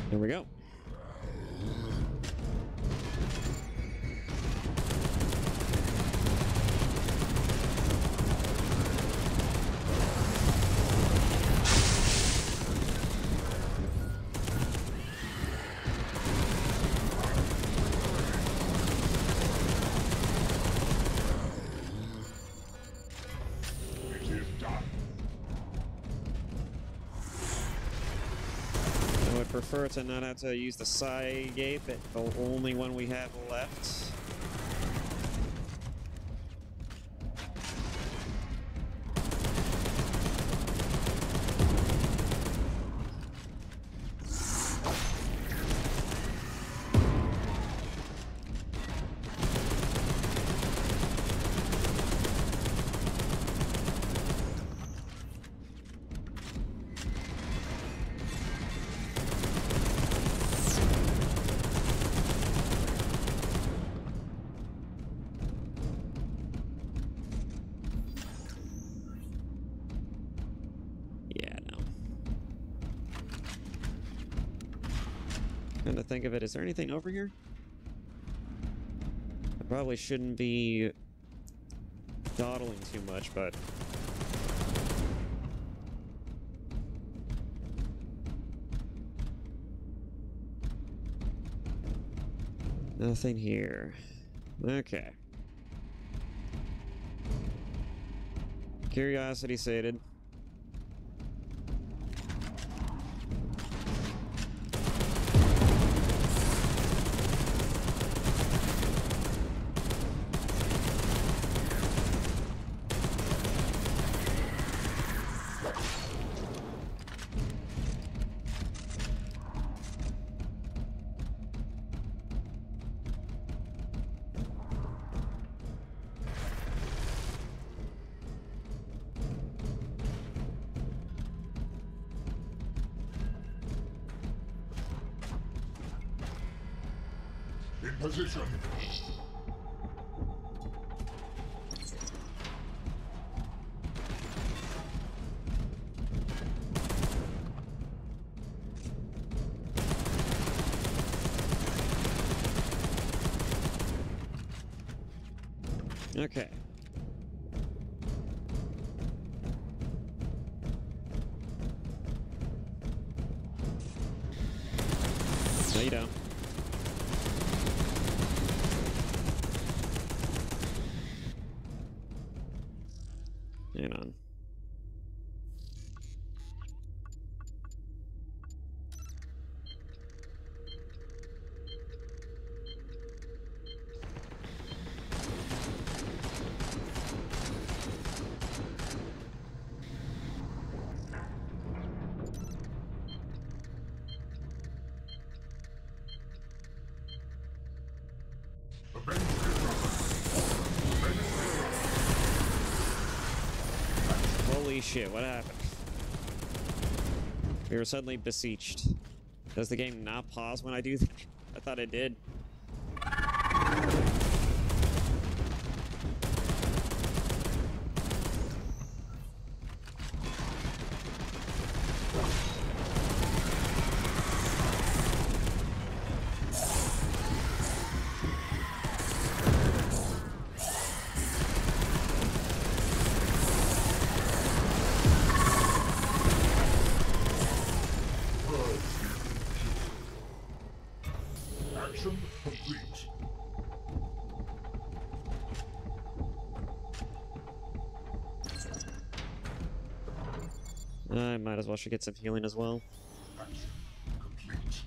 There we go. I would prefer to not have to use the side gate, but the only one we have left. Yeah, no. Come to think of it, is there anything over here? I probably shouldn't be dawdling too much, but... Nothing here. Okay. Curiosity sated. In position. Okay. No, you don't. Hang on. Holy shit, what happened? We were suddenly beseeched. Does the game not pause when I do that? I thought it did. Action complete. as well should get some healing as well. Action complete.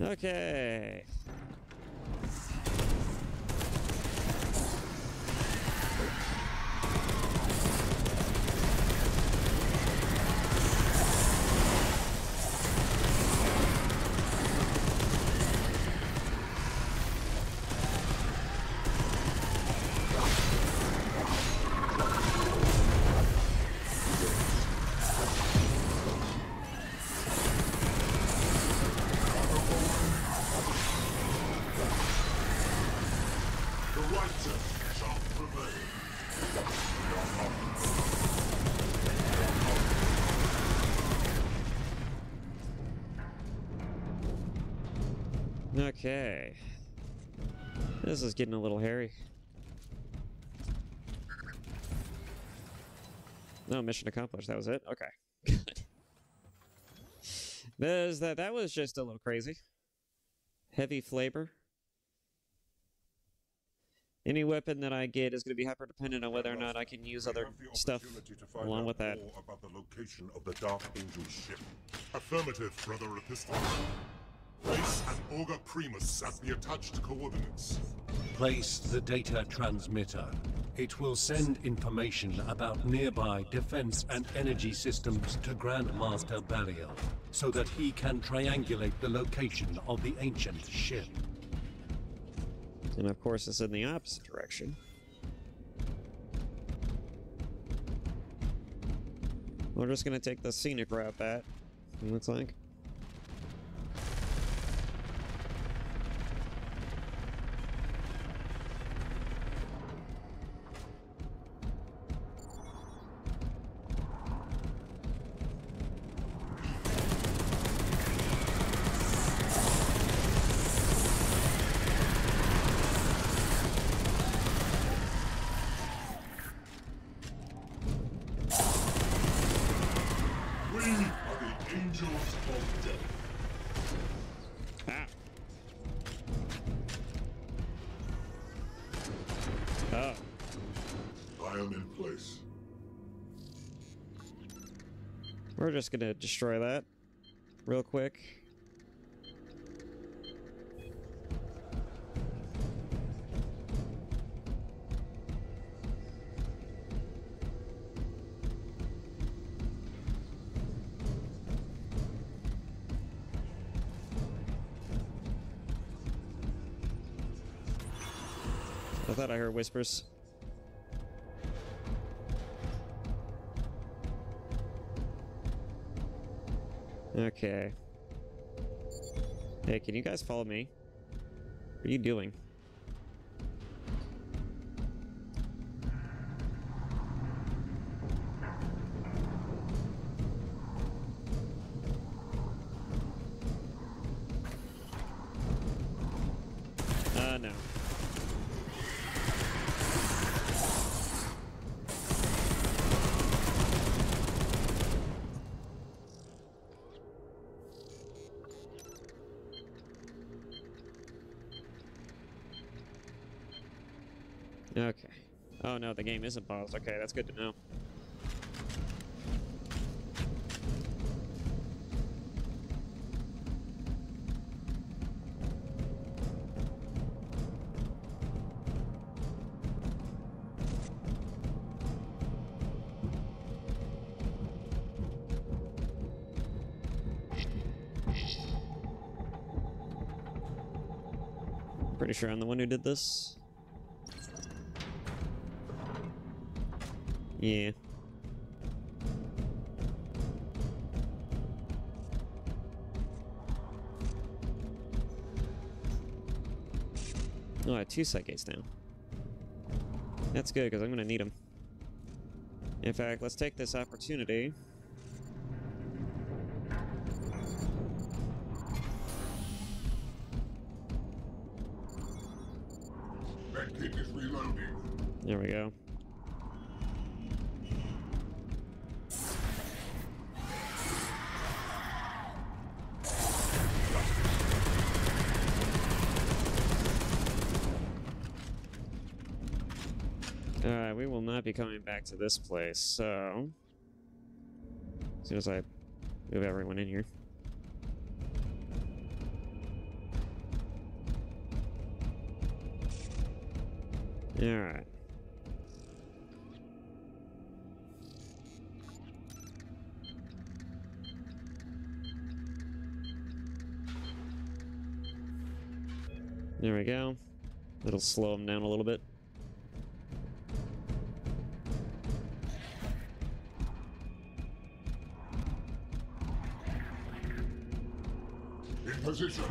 Okay. Okay. This is getting a little hairy. No, mission accomplished. That was it? Okay. That was just a little crazy. Heavy flavor. Any weapon that I get is going to be hyper dependent on whether or not I can use other stuff along with that. More about the location of the Dark Angel ship. Affirmative, Brother Epistle. Place an Augur Primus at the attached coordinates. Place the data transmitter. It will send information about nearby defense and energy systems to Grandmaster Belial, so that he can triangulate the location of the ancient ship. And of course, it's in the opposite direction. We're just going to take the scenic route back, it looks like. We're just gonna destroy that real quick. I thought I heard whispers. Okay. Hey, can you guys follow me? What are you doing? No. Okay. Oh no, the game isn't paused. Okay, that's good to know. Pretty sure I'm the one who did this. Yeah. Oh, I have 2 sight gates now. That's good, because I'm going to need them. In fact, let's take this opportunity. Medkit is reloading. There we go. Alright, we will not be coming back to this place, so... As soon as I move everyone in here. Alright. There we go. It'll slow him down a little bit. In position.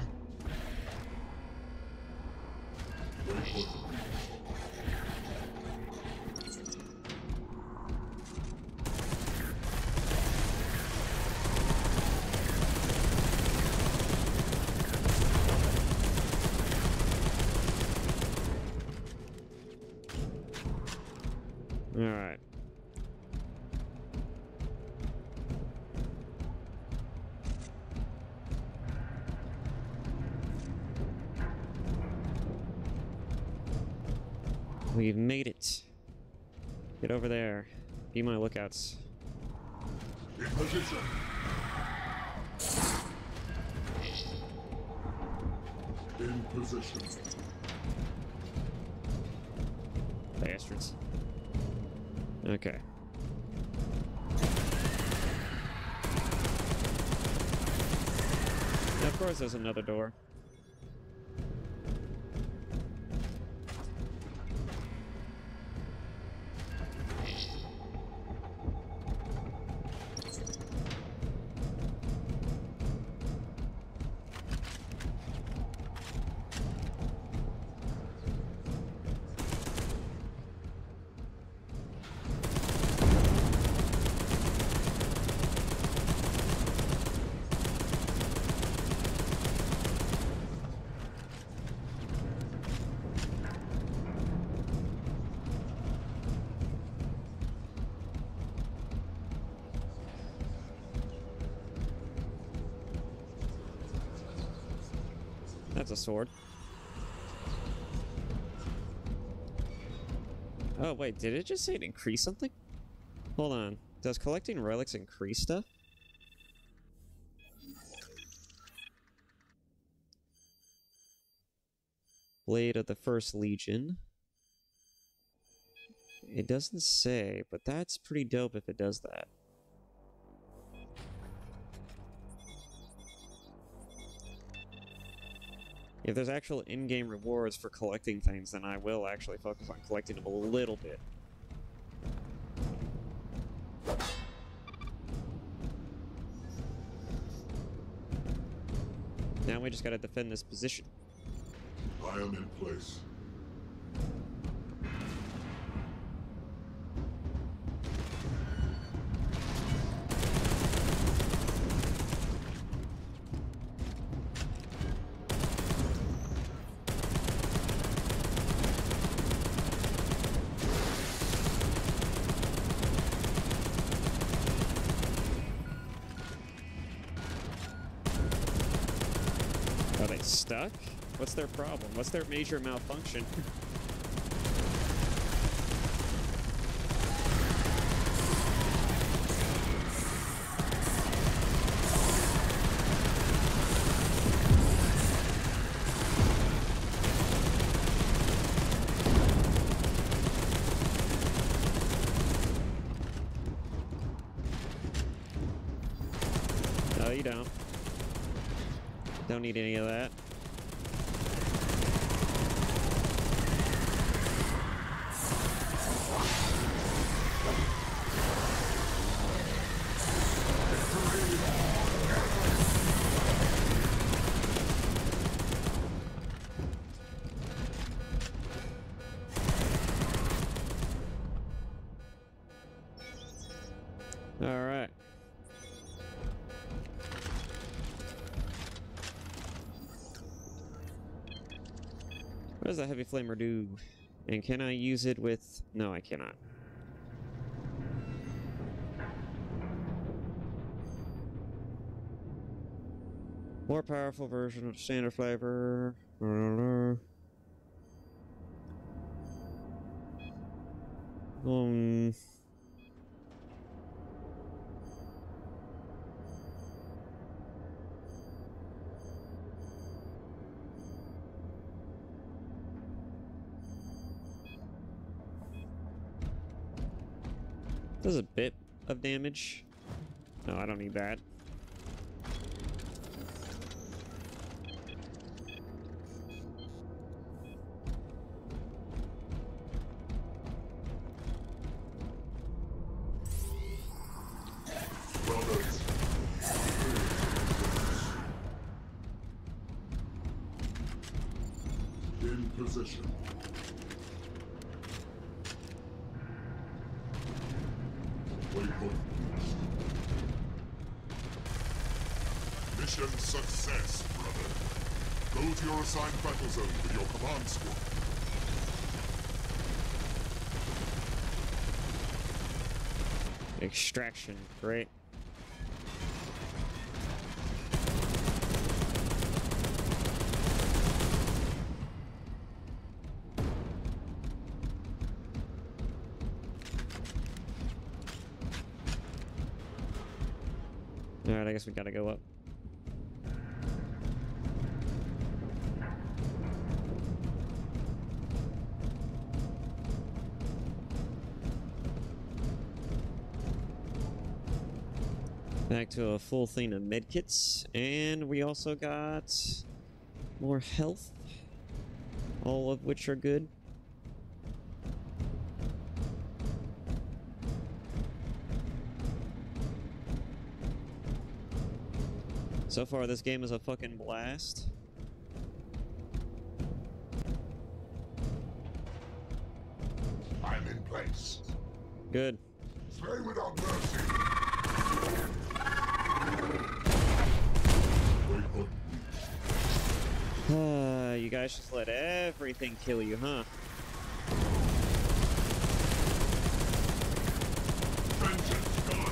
All right. We've made it. Get over there. Be my lookouts. In position. In position. Bastards. Okay. Now, of course, there's another door. That's a sword. Oh, wait, did it just say it increased something? Hold on. Does collecting relics increase stuff? Blade of the First Legion. It doesn't say, but that's pretty dope if it does that. If there's actual in-game rewards for collecting things, then I will actually focus on collecting them a little bit. Now we just gotta defend this position. I am in place. Are they stuck? What's their problem? What's their major malfunction? No, you don't. Don't need any of that. All right. Where does the heavy flamer do? And can I use it with... No, I cannot. More powerful version of standard flavor. Does a bit of damage. No, I don't need that. In position. Waypoint. Mission success, brother. Go to your assigned battle zone with your command squad. Extraction, great. Alright, I guess we gotta go up. Back to a full thing of medkits, and we also got more health, all of which are good. So far, this game is a fucking blast. I'm in place. Good. Slay without mercy. Waypoint. You guys just let everything kill you, huh? Vengeance gone.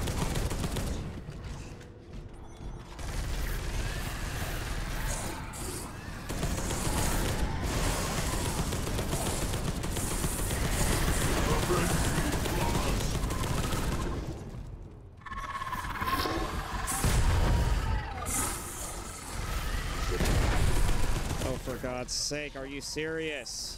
Oh, for God's sake, are you serious?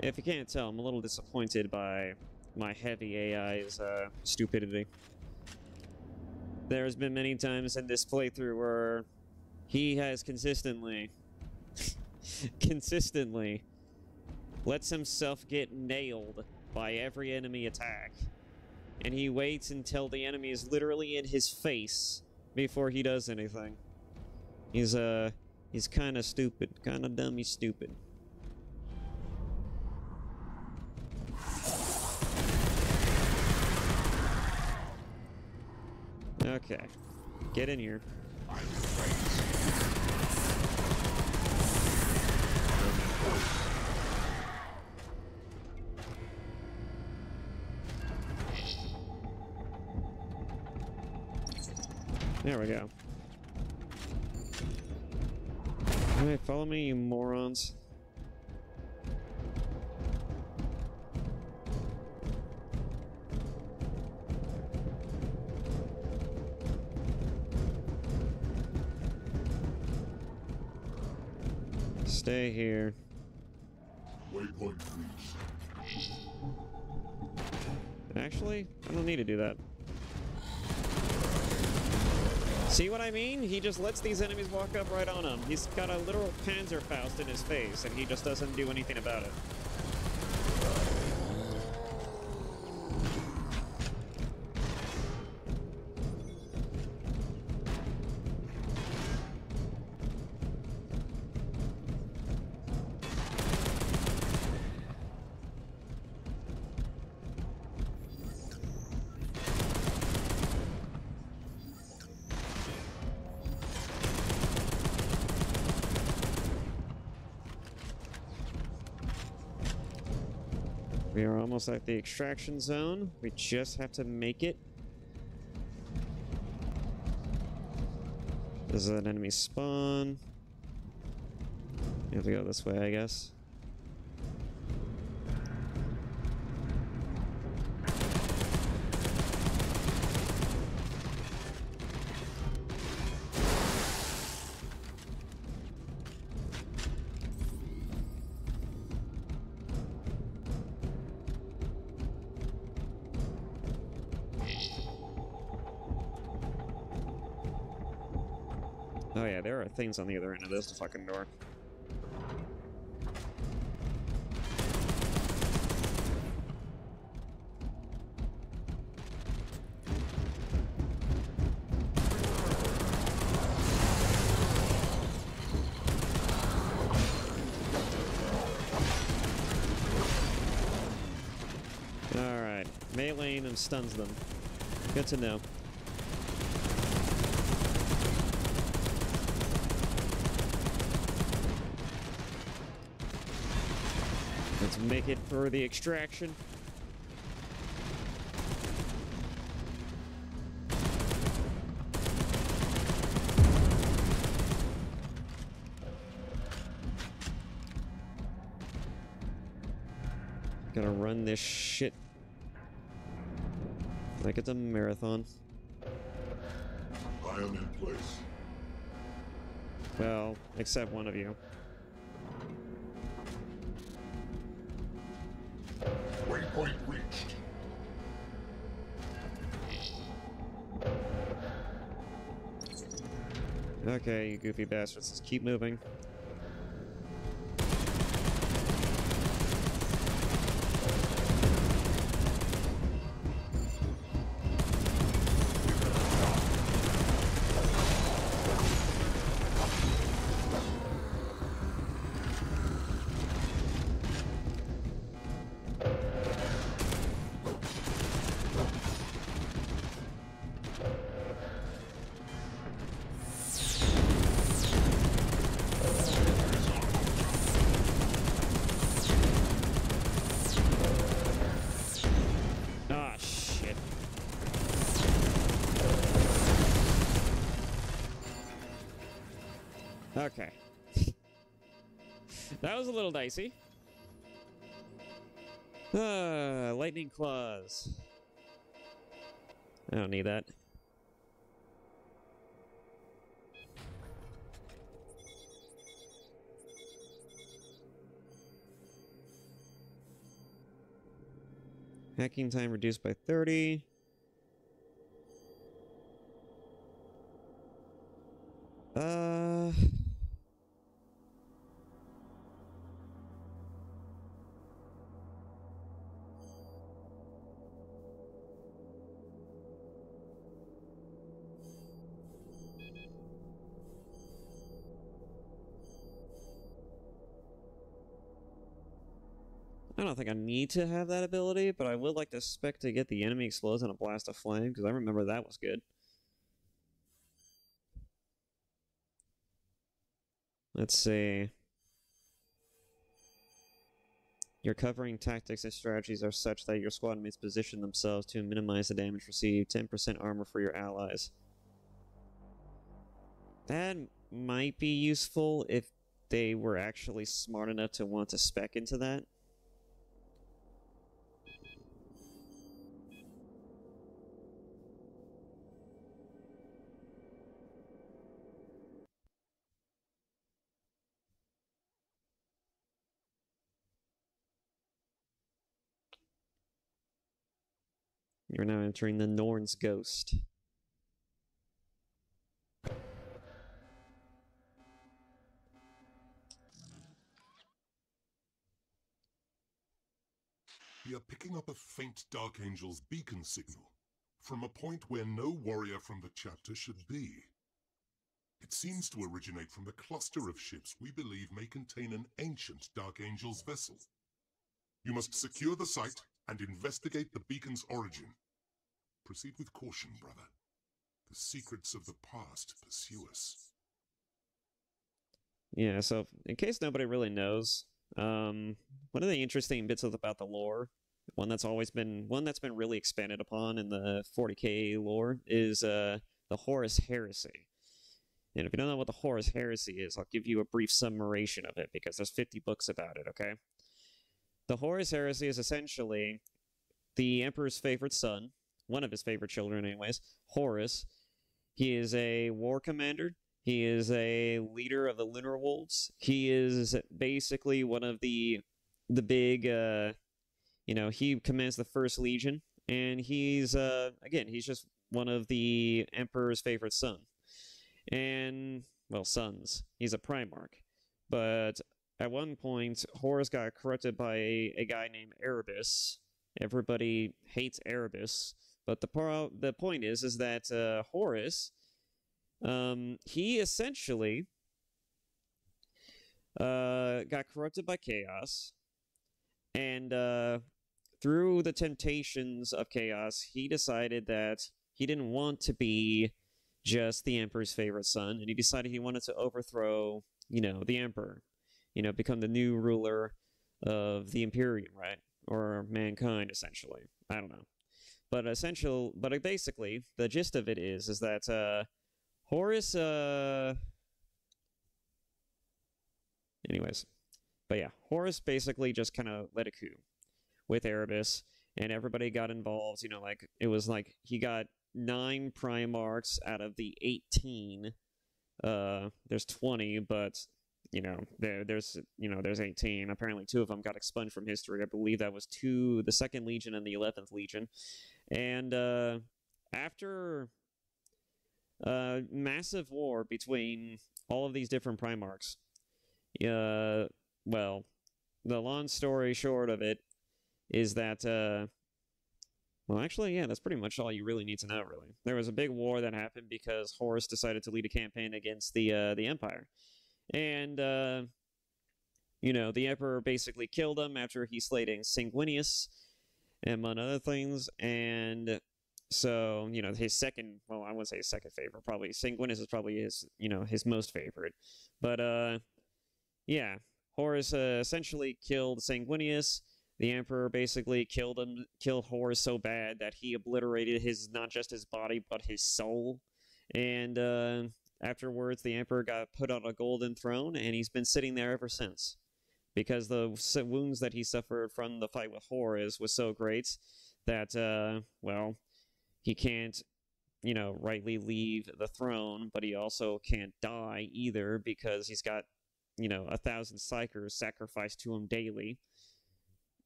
If you can't tell, I'm a little disappointed by my heavy AI's stupidity. There's been many times in this playthrough where he has consistently lets himself get nailed by every enemy attack. And he waits until the enemy is literally in his face before he does anything. He's kind of stupid, kind of dummy stupid. Okay, get in here. There we go. Alright, follow me, you morons. Stay here. Waypoint reached. Actually, I don't need to do that. See what I mean? He just lets these enemies walk up right on him. He's got a literal Panzerfaust in his face, and he just doesn't do anything about it. We are almost at the extraction zone. We just have to make it. This is an enemy spawn. You have to go this way, I guess. Oh yeah, there are things on the other end of this fucking door. Alright, meleeing them stuns them. Good to know. Let's make it for the extraction. Gotta run this shit like it's a marathon. I am in place. Well, except one of you. Waypoint reached. Okay, you goofy bastards, let's keep moving. Ah, shit. Okay. That was a little dicey. Lightning claws. I don't need that. Hacking time reduced by 30. I don't think I need to have that ability, but I would like to spec to get the enemy explodes in a blast of flame, because I remember that was good. Let's see. Your covering tactics and strategies are such that your squad mates position themselves to minimize the damage received. 10% armor for your allies. That might be useful if they were actually smart enough to want to spec into that. You're now entering the Norn's Ghost. We are picking up a faint Dark Angel's beacon signal from a point where no warrior from the chapter should be. It seems to originate from the cluster of ships we believe may contain an ancient Dark Angel's vessel. You must secure the site and investigate the beacon's origin. Proceed with caution, brother. The secrets of the past pursue us. Yeah, so in case nobody really knows, one of the interesting bits about the lore, one that's been really expanded upon in the 40k lore, is the Horus Heresy. And if you don't know what the Horus Heresy is, I'll give you a brief summation of it, because there's 50 books about it, okay? The Horus Heresy is essentially the Emperor's favorite son, one of his favorite children anyways, Horus. He is a war commander. He is a leader of the Lunar Wolves. He is basically one of the big, he commands the First Legion, and he's, again, he's just one of the Emperor's favorite son. And, well, sons. He's a Primarch. But at one point, Horus got corrupted by a guy named Erebus. Everybody hates Erebus. But the point is that Horus, he essentially got corrupted by chaos, and through the temptations of chaos, he decided that he didn't want to be just the Emperor's favorite son, and he decided he wanted to overthrow, the Emperor, become the new ruler of the Imperium, right? Or mankind, essentially. I don't know. But basically, the gist of it is that Horus, anyways. But yeah, Horus basically just kind of led a coup with Erebus, and everybody got involved, it was like he got 9 Primarchs out of the 18. There's 20, but there's 18. Apparently 2 of them got expunged from history. I believe that was the 2nd Legion and the 11th Legion. And after massive war between all of these different Primarchs, well, the long story short of it is that well, actually, yeah, that's pretty much all you really need to know, really. There was a big war that happened because Horus decided to lead a campaign against the Empire. And, the Emperor basically killed him after he slayed Sanguinius, among other things. And so, his second, well, I wouldn't say his second favorite, probably Sanguinius is probably his most favorite. But, yeah, Horus essentially killed Sanguinius. The Emperor basically killed Horus so bad that he obliterated not just his body, but his soul. And afterwards, the Emperor got put on a golden throne, and he's been sitting there ever since. Because the wounds that he suffered from the fight with Horus was so great that, well, he can't, rightly leave the throne, but he also can't die either because he's got, 1,000 psychers sacrificed to him daily.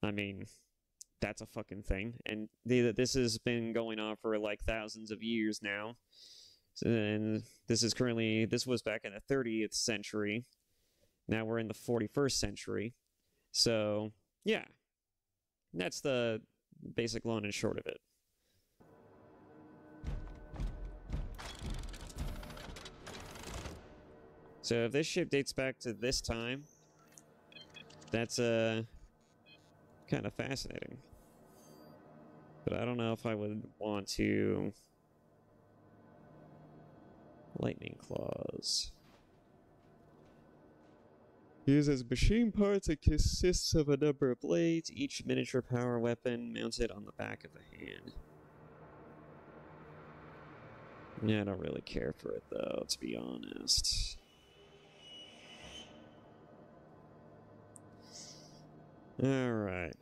I mean, that's a fucking thing. And this has been going on for like thousands of years now. And this was back in the 30th century. Now we're in the 41st century. So, yeah. That's the basic long and short of it. So if this ship dates back to this time, that's kind of fascinating. But I don't know if I would want to... Lightning claws. Uses machine parts and consists of a number of blades, each miniature power weapon mounted on the back of the hand. Yeah, I don't really care for it though, to be honest. Alright.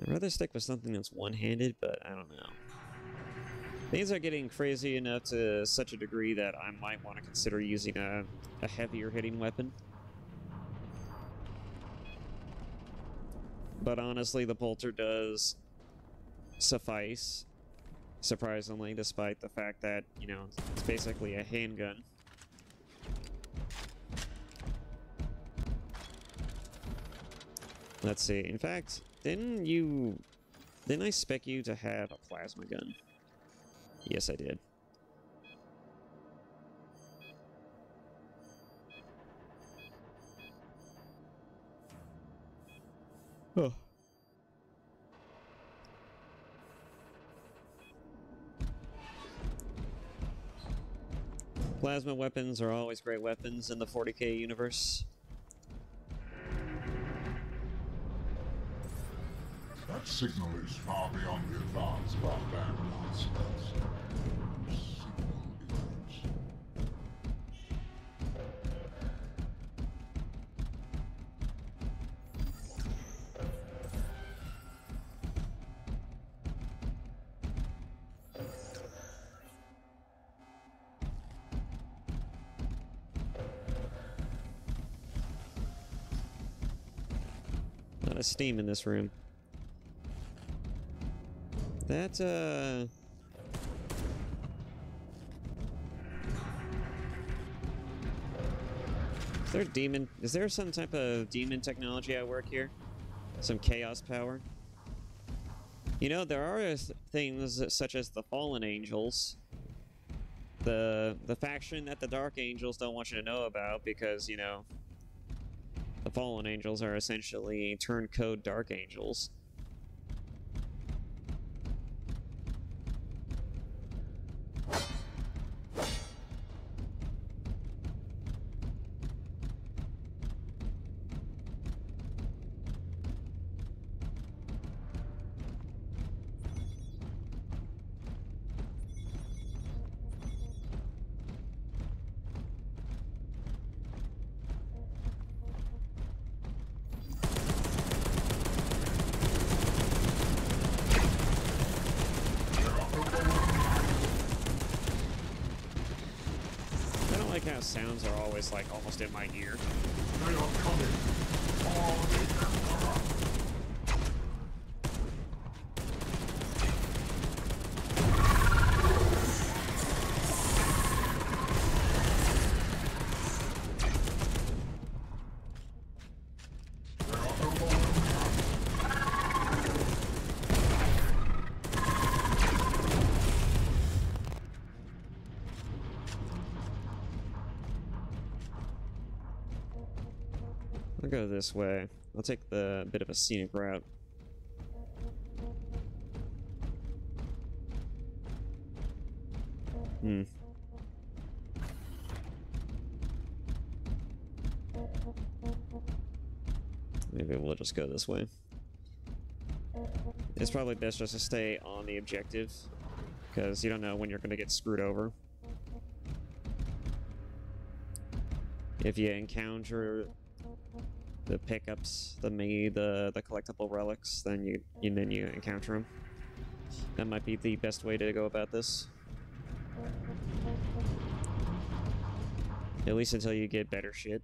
I'd rather stick with something that's one-handed, but I don't know. Things are getting crazy enough to such a degree that I might want to consider using a heavier hitting weapon. But honestly, the bolter does suffice, surprisingly, despite the fact that, it's basically a handgun. Let's see. In fact, didn't I spec you to have a plasma gun? Yes, I did. Oh. Plasma weapons are always great weapons in the 40k universe. That signal is far beyond the advance of our band announcements. A lot of steam in this room. That, Is there some type of demon technology at work here? Some chaos power? You know, there are things such as the Fallen Angels. The faction that the Dark Angels don't want you to know about because, you know, the Fallen Angels are essentially turncoat Dark Angels. How sounds are always like almost in my ear. They are coming. For the Emperor. I'll go this way. I'll take the bit of a scenic route. Maybe we'll just go this way. It's probably best just to stay on the objective, because you don't know when you're going to get screwed over. If you encounter the pickups, the collectible relics, then you encounter them. That might be the best way to go about this. At least until you get better shit.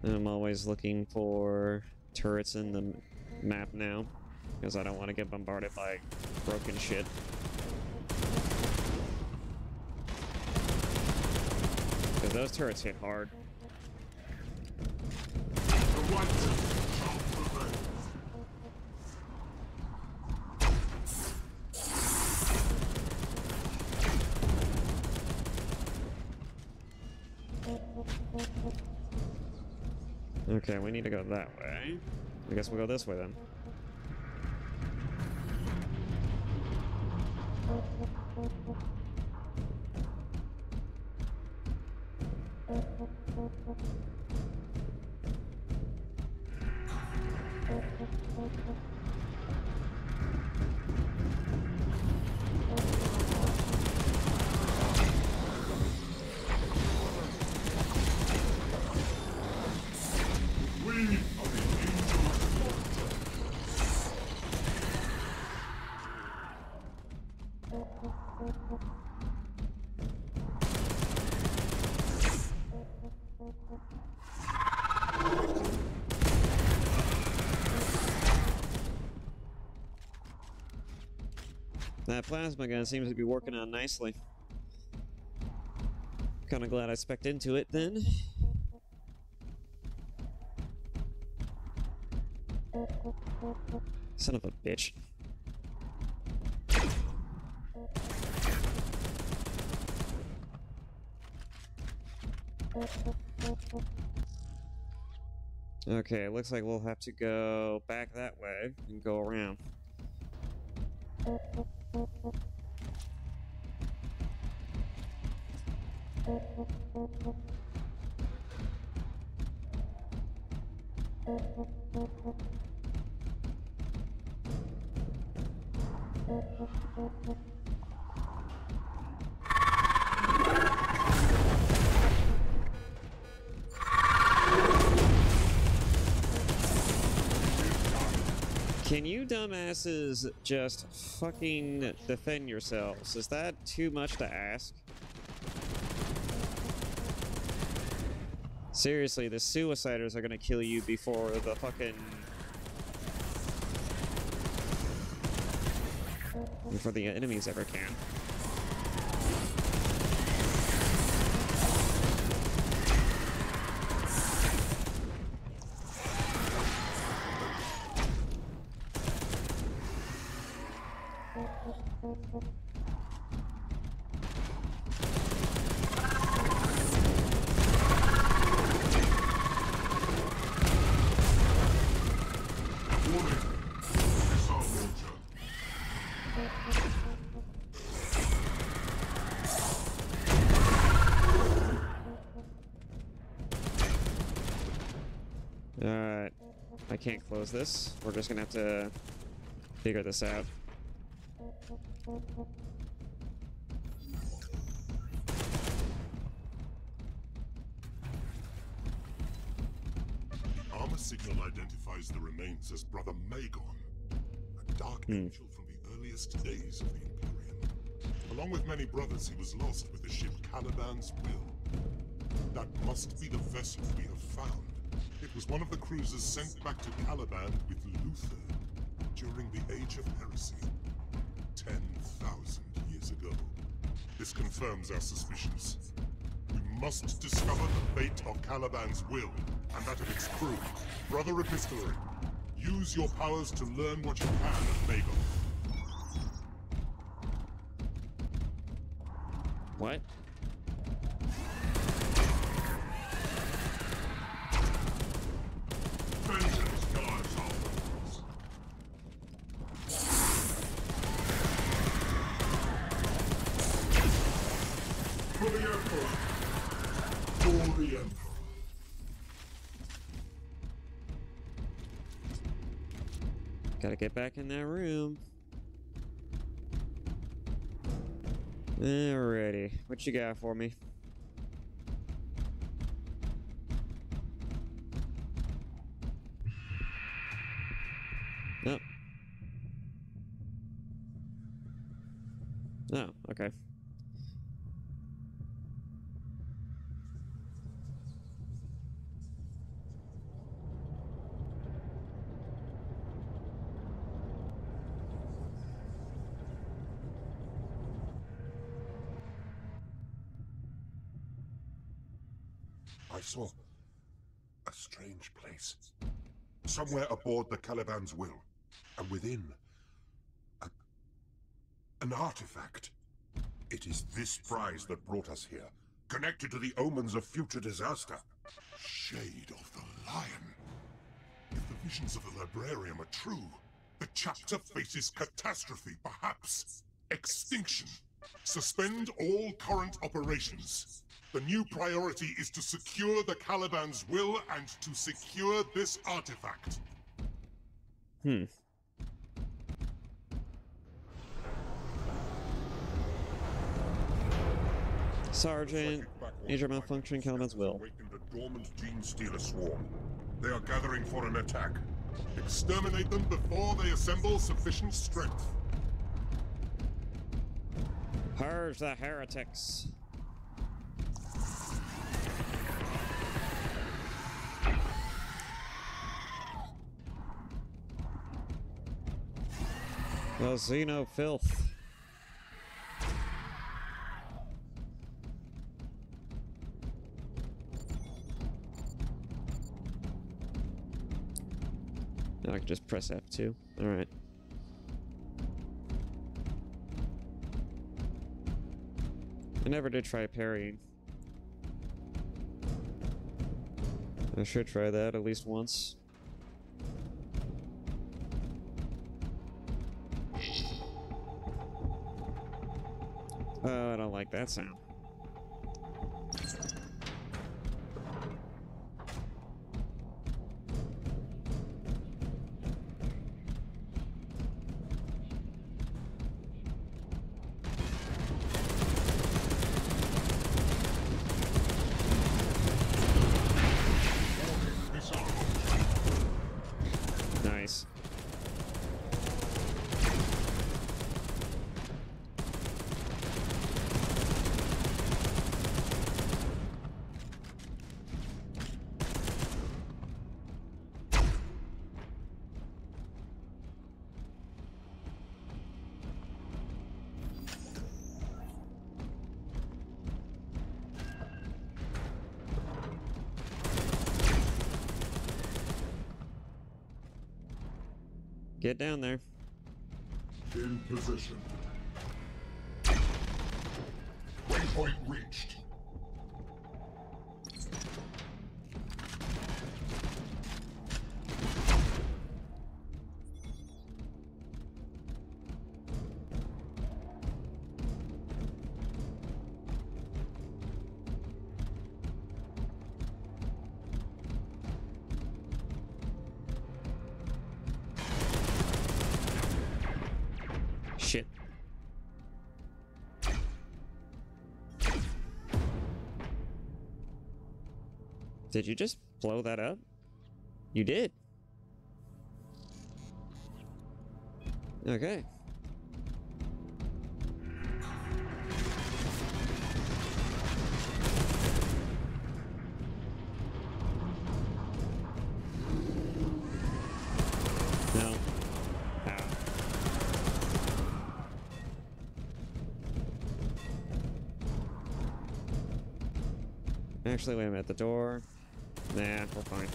I'm always looking for turrets in the map now, because I don't want to get bombarded by broken shit. Because those turrets hit hard. Okay, we need to go that way. I guess we'll go this way then. That plasma gun seems to be working out nicely. Kind of glad I spec'd into it then. Son of a bitch. Okay, looks like we'll have to go back that way and go around. Can you dumbasses just fucking defend yourselves? Is that too much to ask? Seriously, the suiciders are gonna kill you before the fucking... before the enemies ever can. Alright, I can't close this. We're just gonna have to figure this out. Armor signal identifies the remains as Brother Magon, a dark angel from the earliest days of the Imperium. Along with many brothers, he was lost with the ship Caliban's Will. That must be the vessel we have found. It was one of the cruisers sent back to Caliban with Luther during the Age of Heresy, 10,000 years ago. This confirms our suspicions. We must discover the fate of Caliban's Will, and that of its crew. Brother Epistolary, use your powers to learn what you can of Magon. What? Vengeance guards our foes. For the Emperor! For the Emperor! Gotta get back in that room. Alrighty, what you got for me? Nope. Oh, okay. I saw a strange place. Somewhere aboard the Caliban's Will, and within, an artifact. It is this prize that brought us here, connected to the omens of future disaster. Shade of the Lion. If the visions of the librarian are true, the chapter faces catastrophe, perhaps extinction. Suspend all current operations. The new priority is to secure the Caliban's Will and to secure this artifact. Sergeant, major malfunction, Caliban's Will. Awakened a dormant gene stealer swarm. They are gathering for an attack. Exterminate them before they assemble sufficient strength. Purge the heretics. The Xeno filth. just press F2. Alright. I never did try parrying. I should try that at least once. Oh, I don't like that sound. Nice. Get down there. In position. Waypoint reached. Shit. Did you just blow that up? You did. Okay. No. Ow. Actually, wait a minute. The door. Nah, we're fine.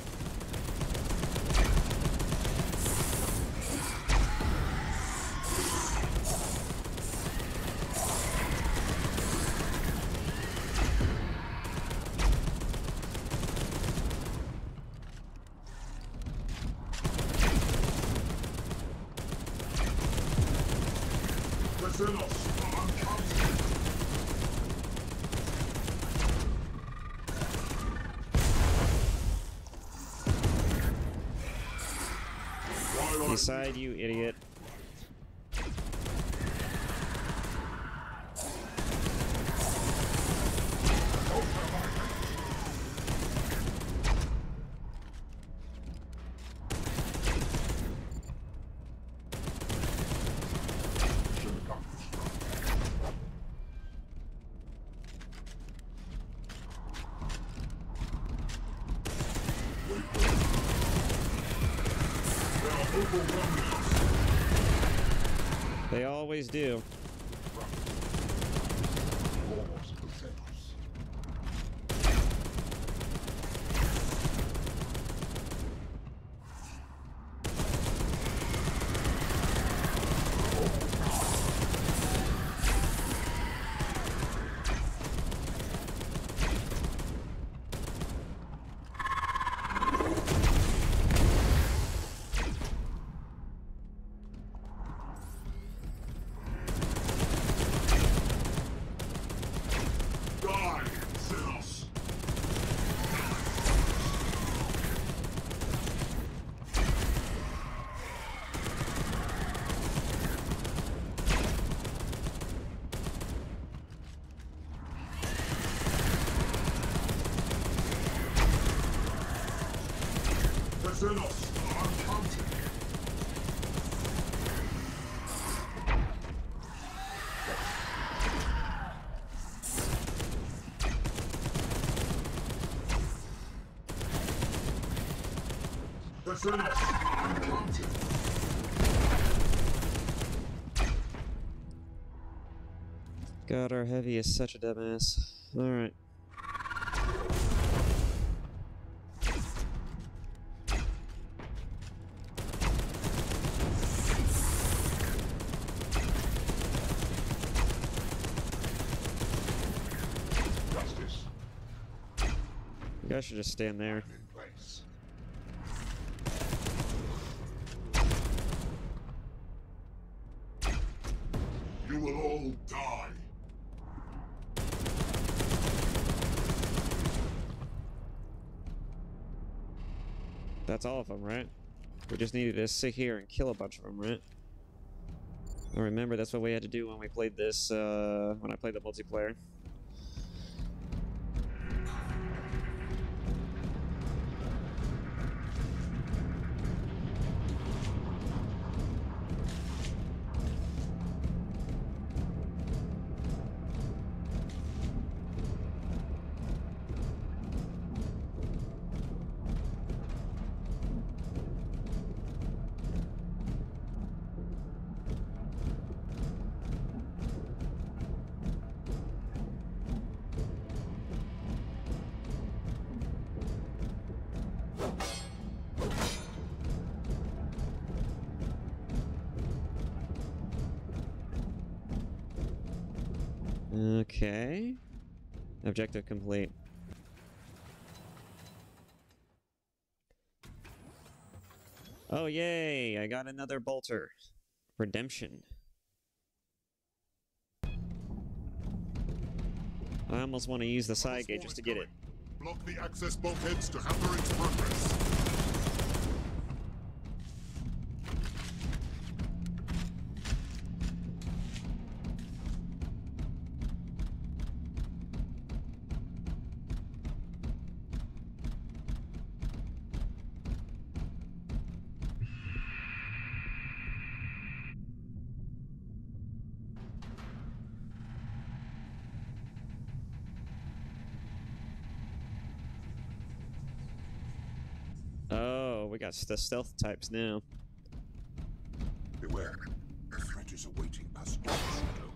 Decide, you idiot. They always do. God, our heavy is such a dumbass. Alright. You guys should just stand there. In place. You will all die. That's all of them, right? We just needed to sit here and kill a bunch of them, right? I remember that's what we had to do when we played this, when I played the multiplayer. Okay. Objective complete. Oh, yay! I got another bolter. Redemption. I almost want to use the side gate just to get it. Block the access bulkheads to hamper its progress. Oh, we got the stealth types now. Beware. A threat is awaiting us in the shadow.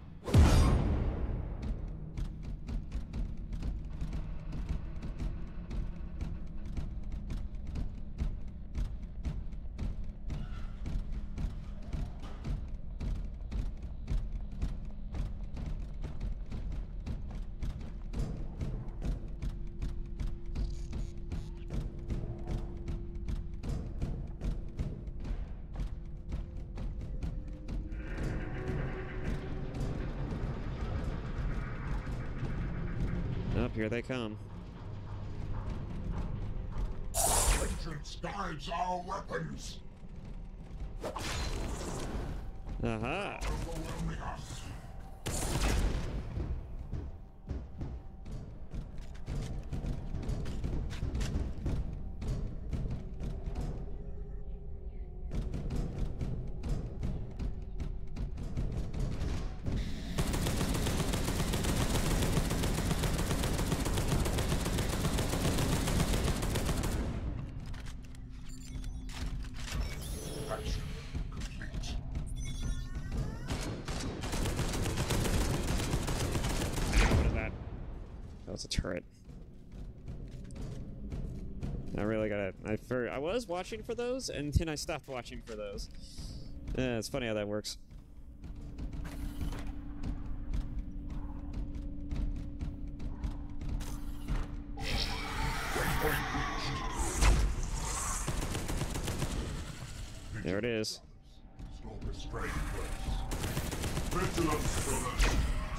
Up here they come. Vengeance guides our weapons. Aha! Overwhelming us. Action complete. What is that? Oh, it's a turret. I really gotta. I was watching for those, and then I stopped watching for those. Yeah, it's funny how that works. There it is. Stalker straying close. Vigilance, brothers.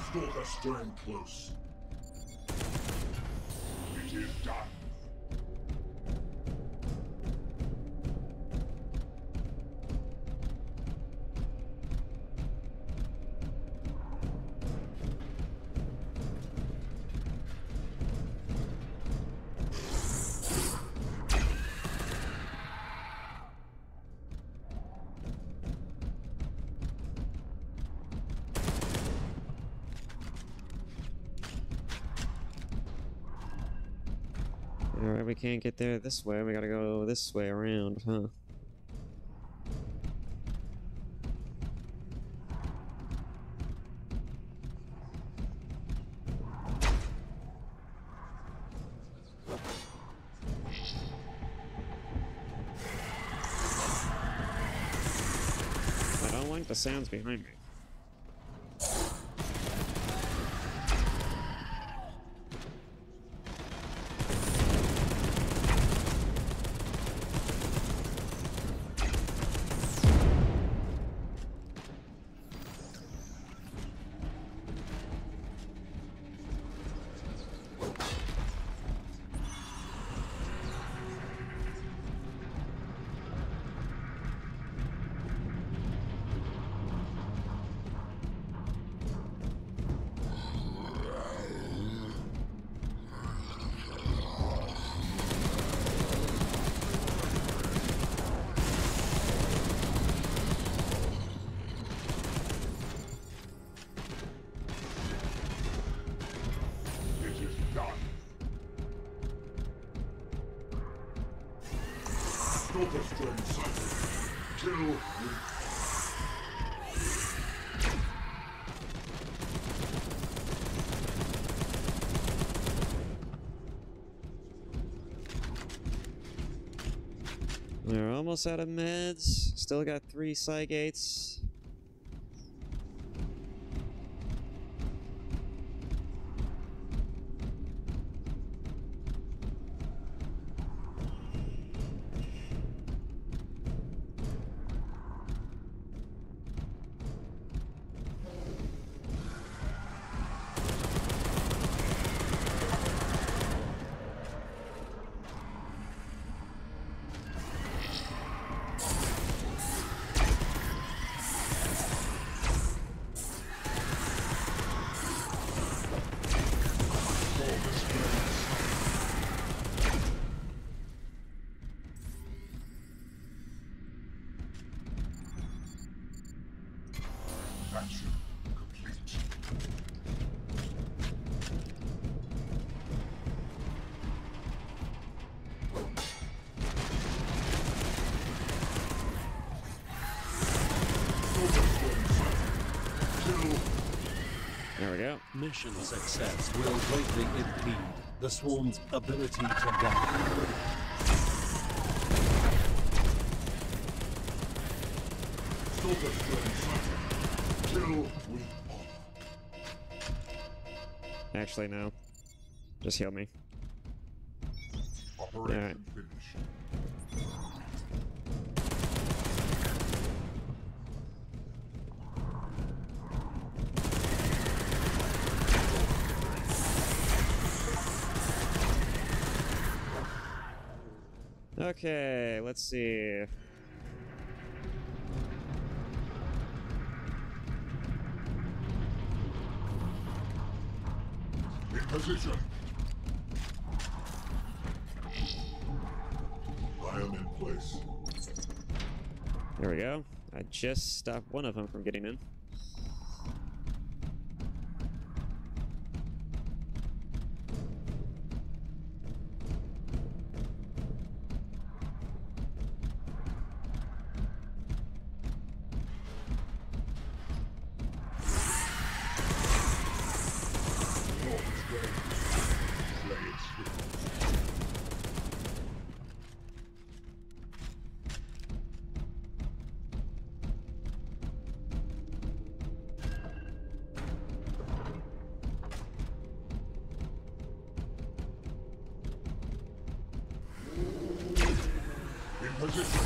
Stalker straying close. It is done. Alright, we can't get there this way. We gotta go this way around, huh? I don't like the sounds behind me. Stalker strain sighted. Kill weak. We're almost out of meds. Still got 3 Cygates. Action complete. Stalker strain sighted. Kill. There we go. Mission success will greatly impede the swarm's ability to gather. Stalker strain sighted. Kill weak. Actually, no. Just heal me. Operation finished. Okay, let's see. In position. I am in place. There we go. I just stopped one of them from getting in. In position.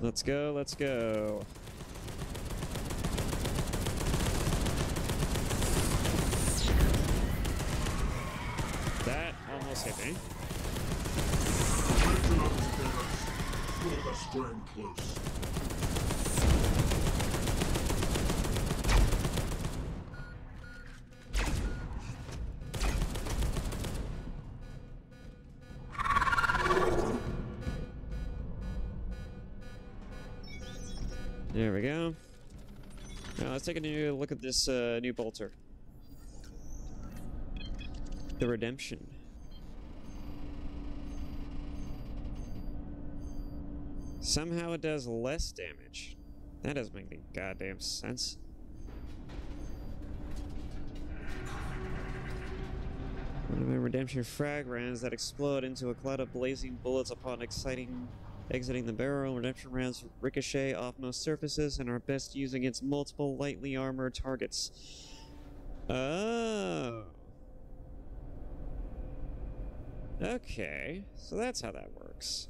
Let's go, let's go. That almost hit me. Attention operators. Stalker strain close. There we go. Now let's take a new look at this new bolter. The Redemption. Somehow it does less damage. That doesn't make any goddamn sense. One of my redemption frag rounds that explode into a cloud of blazing bullets upon exiting the barrel. Redemption rounds ricochet off most surfaces and are best used against multiple lightly armored targets. Oh. Okay, so that's how that works.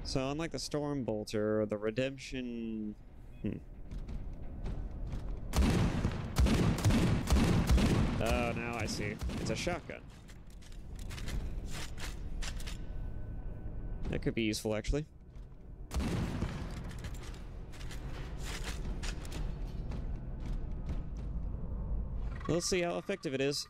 So unlike the Storm Bolter, the Redemption... Oh, now I see. It's a shotgun. That could be useful, actually. Let's see how effective it is.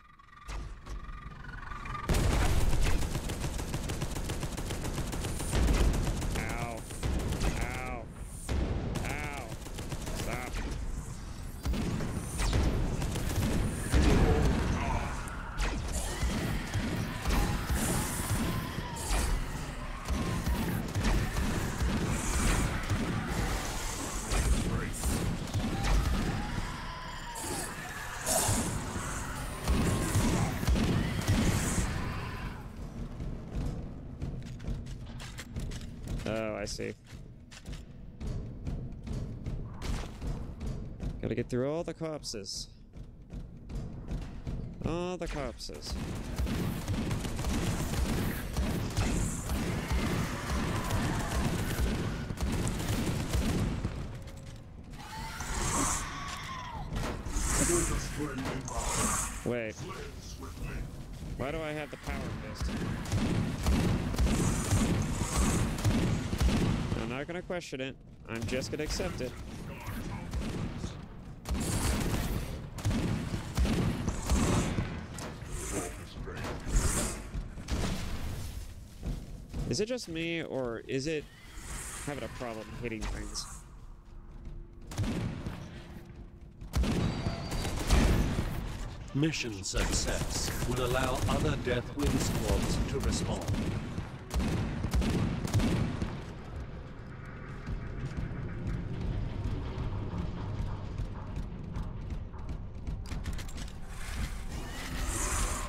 I see. Gotta get through all the corpses. All the corpses. Wait. Why do I have the power fist? I'm not gonna question it. I'm just gonna accept it. Is it just me, or is it having a problem hitting things? Mission success will allow other Deathwing squads to respond.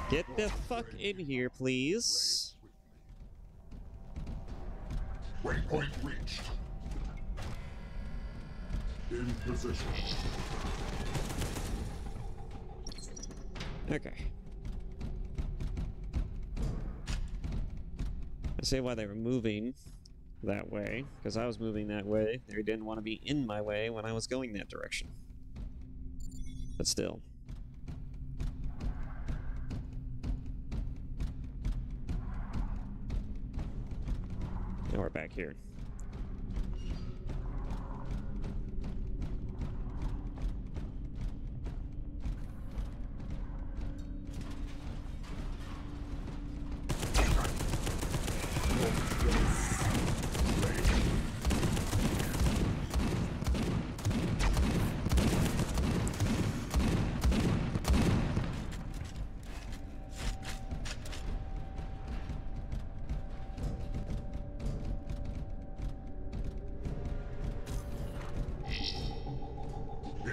Get the fuck in here, please. Waypoint reached. In position. Okay. I see why they were moving that way, because I was moving that way. They didn't want to be in my way when I was going that direction. But still. Now we're back here.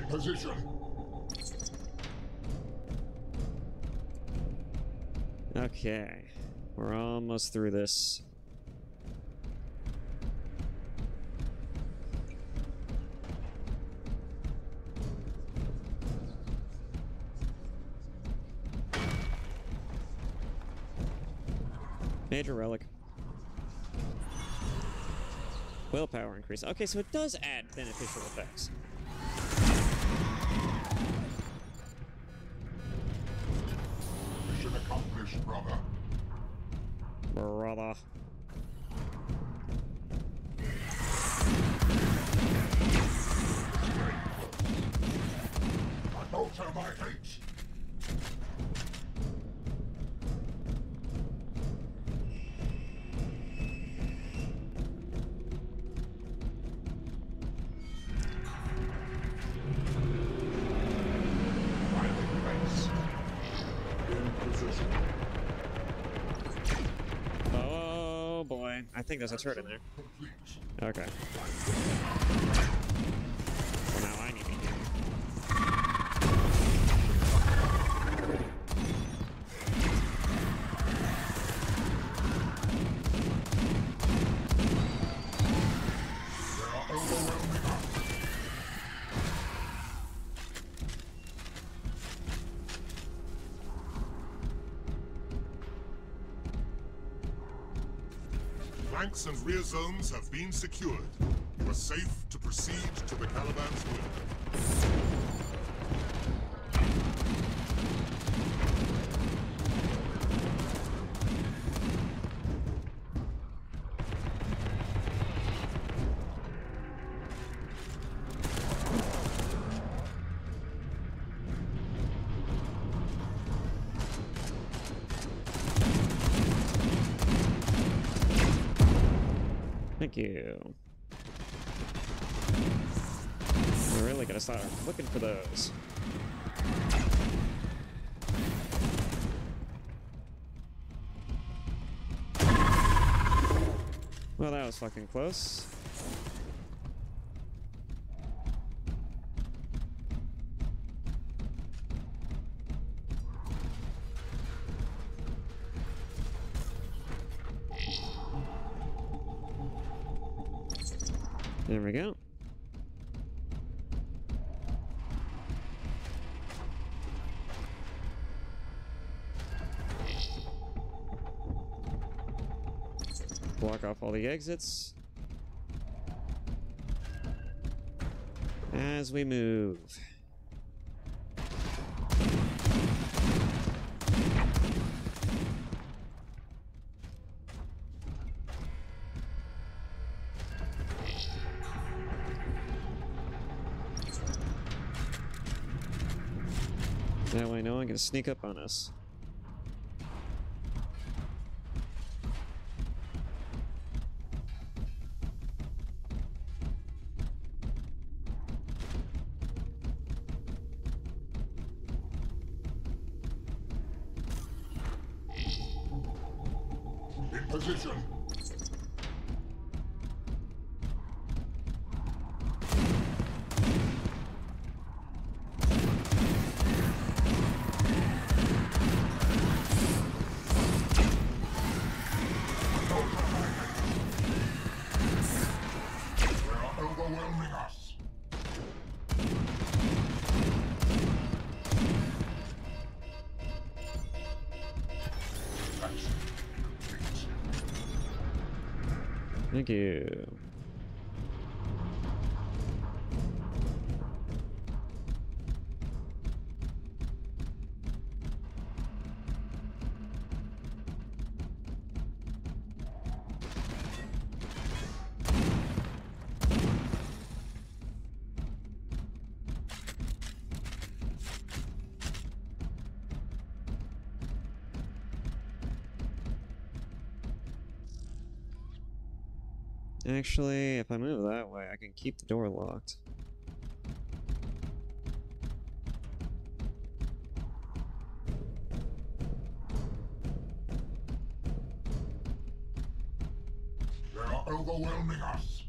Position. Okay. We're almost through this. Major relic. Willpower increase. Okay, so it does add beneficial effects. Mission accomplished, brother. Brother. Alter my fate. Oh boy, I think there's a turret in there. Okay. Well, now I need to heal. Flanks and rear zones have been secured. You are safe to proceed to the Caliban's will. Thank you. We're really gonna start looking for those. Well, that was fucking close. There we go. Block off all the exits as we move. That way no one can sneak up on us. In position. They are overwhelming us. Thank you. Actually, if I move that way, I can keep the door locked. They are overwhelming us.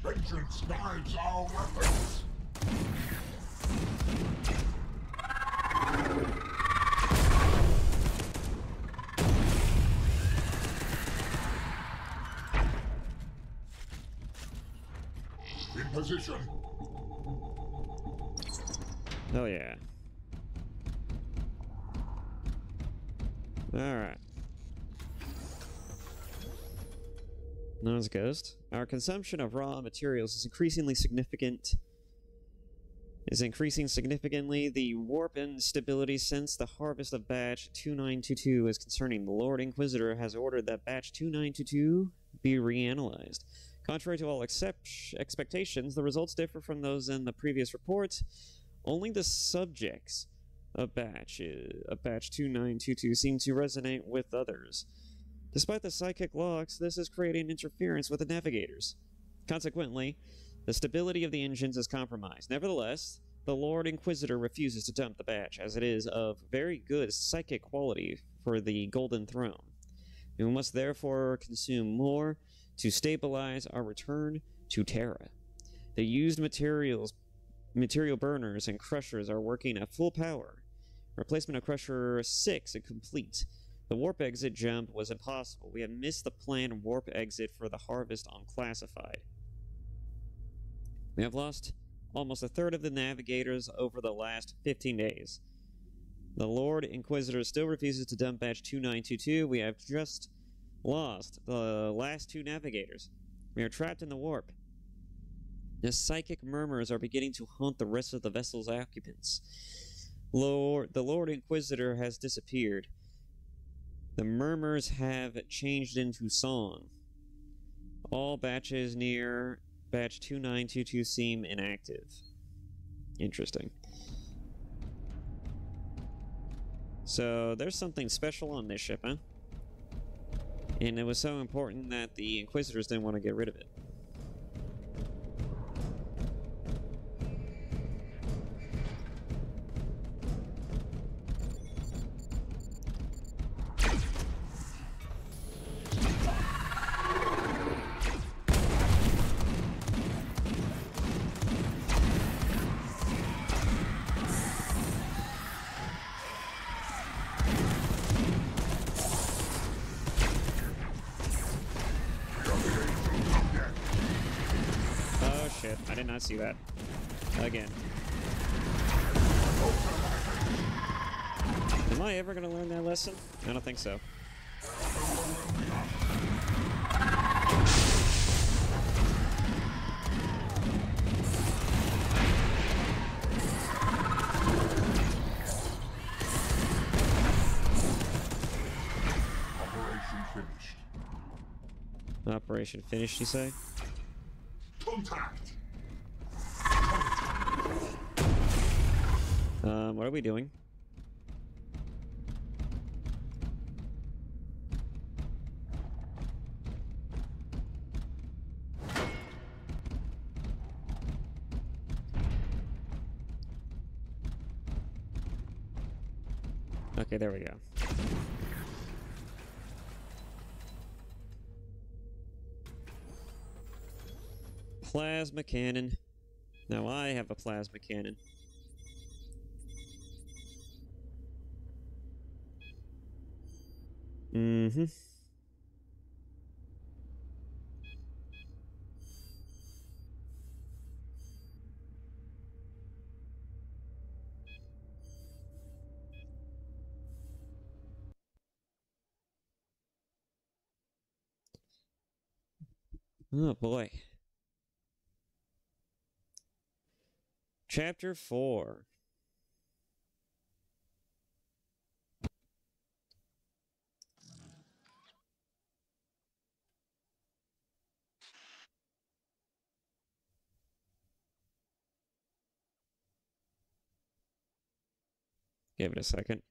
Vengeance guides our weapons. In position. Oh yeah. Alright. Known as Ghost. Our consumption of raw materials is increasing significantly. The warp instability since the harvest of batch 2922 is concerning. The Lord Inquisitor has ordered that batch 2922 be reanalyzed. Contrary to all expectations, the results differ from those in the previous report. Only the subjects of batch 2922 seem to resonate with others. Despite the psychic locks, this is creating interference with the navigators. Consequently, the stability of the engines is compromised. Nevertheless, the Lord Inquisitor refuses to dump the batch, as it is of very good psychic quality for the Golden Throne. We must therefore consume more to stabilize our return to Terra. The used material burners and crushers are working at full power. Replacement of Crusher 6 is complete. The warp exit jump was impossible. We have missed the planned warp exit for the harvest on Classified. We have lost almost a third of the navigators over the last 15 days. The Lord Inquisitor still refuses to dump batch 2922. We have just lost the last 2 navigators. We are trapped in the warp. The psychic murmurs are beginning to haunt the rest of the vessel's occupants. The Lord Inquisitor has disappeared. The murmurs have changed into song. All batches near batch 2922 seem inactive. Interesting. So there's something special on this ship, huh? And it was so important that the Inquisitors didn't want to get rid of it. not see that. Again. Am I ever gonna learn that lesson? I don't think so. Operation finished. Operation finished, you say? Contact! What are we doing? Okay, there we go. Plasma cannon. Now I have a plasma cannon. Mm-hmm. Oh boy. Chapter 4. Give it a second.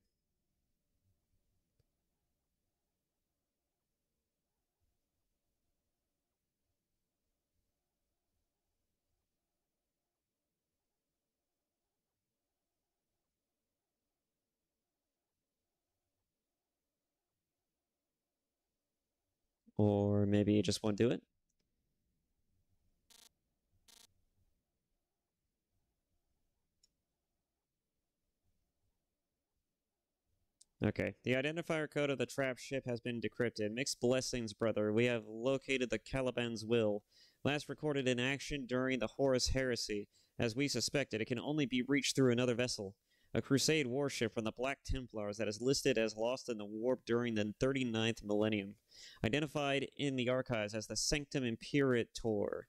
Or maybe you just won't do it? Okay. The identifier code of the trap ship has been decrypted. Mixed blessings, brother. We have located the Caliban's will. Last recorded in action during the Horus Heresy. As we suspected, it can only be reached through another vessel. A Crusade warship from the Black Templars that is listed as lost in the warp during the 39th millennium. Identified in the archives as the Sanctum Imperator.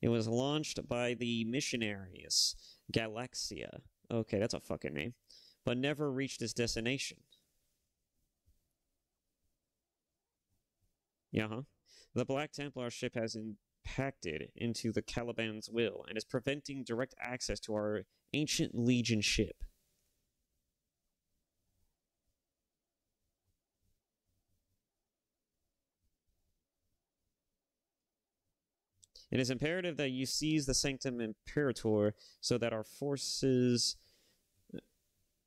It was launched by the missionaries, Galaxia. Okay, that's a fucking name. But never reached its destination. Yeah, The Black Templar ship has impacted into the Caliban's will and is preventing direct access to our ancient Legion ship. It is imperative that you seize the Sanctum Imperator so that our forces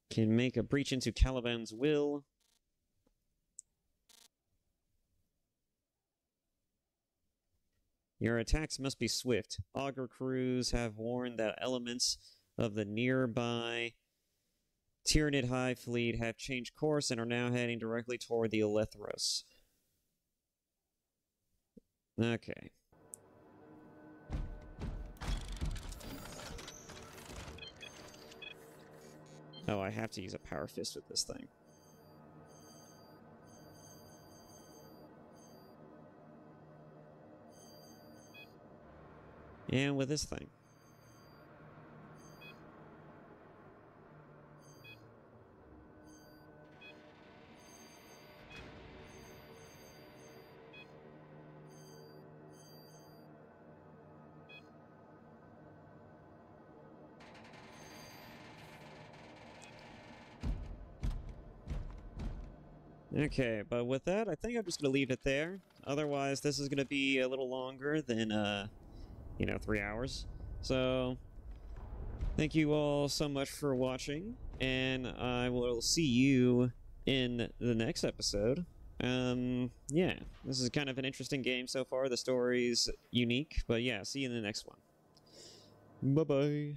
can make a breach into Caliban's will. Your attacks must be swift. Augur crews have warned that elements of the nearby Tyranid Hive fleet have changed course and are now heading directly toward the Elethros. Okay. Oh, I have to use a power fist with this thing. And with this thing. Okay, but with that, I think I'm just going to leave it there. Otherwise, this is going to be a little longer than, 3 hours. So, thank you all so much for watching, and I will see you in the next episode. Yeah, this is kind of an interesting game so far. The story's unique, but yeah, see you in the next one. Bye-bye.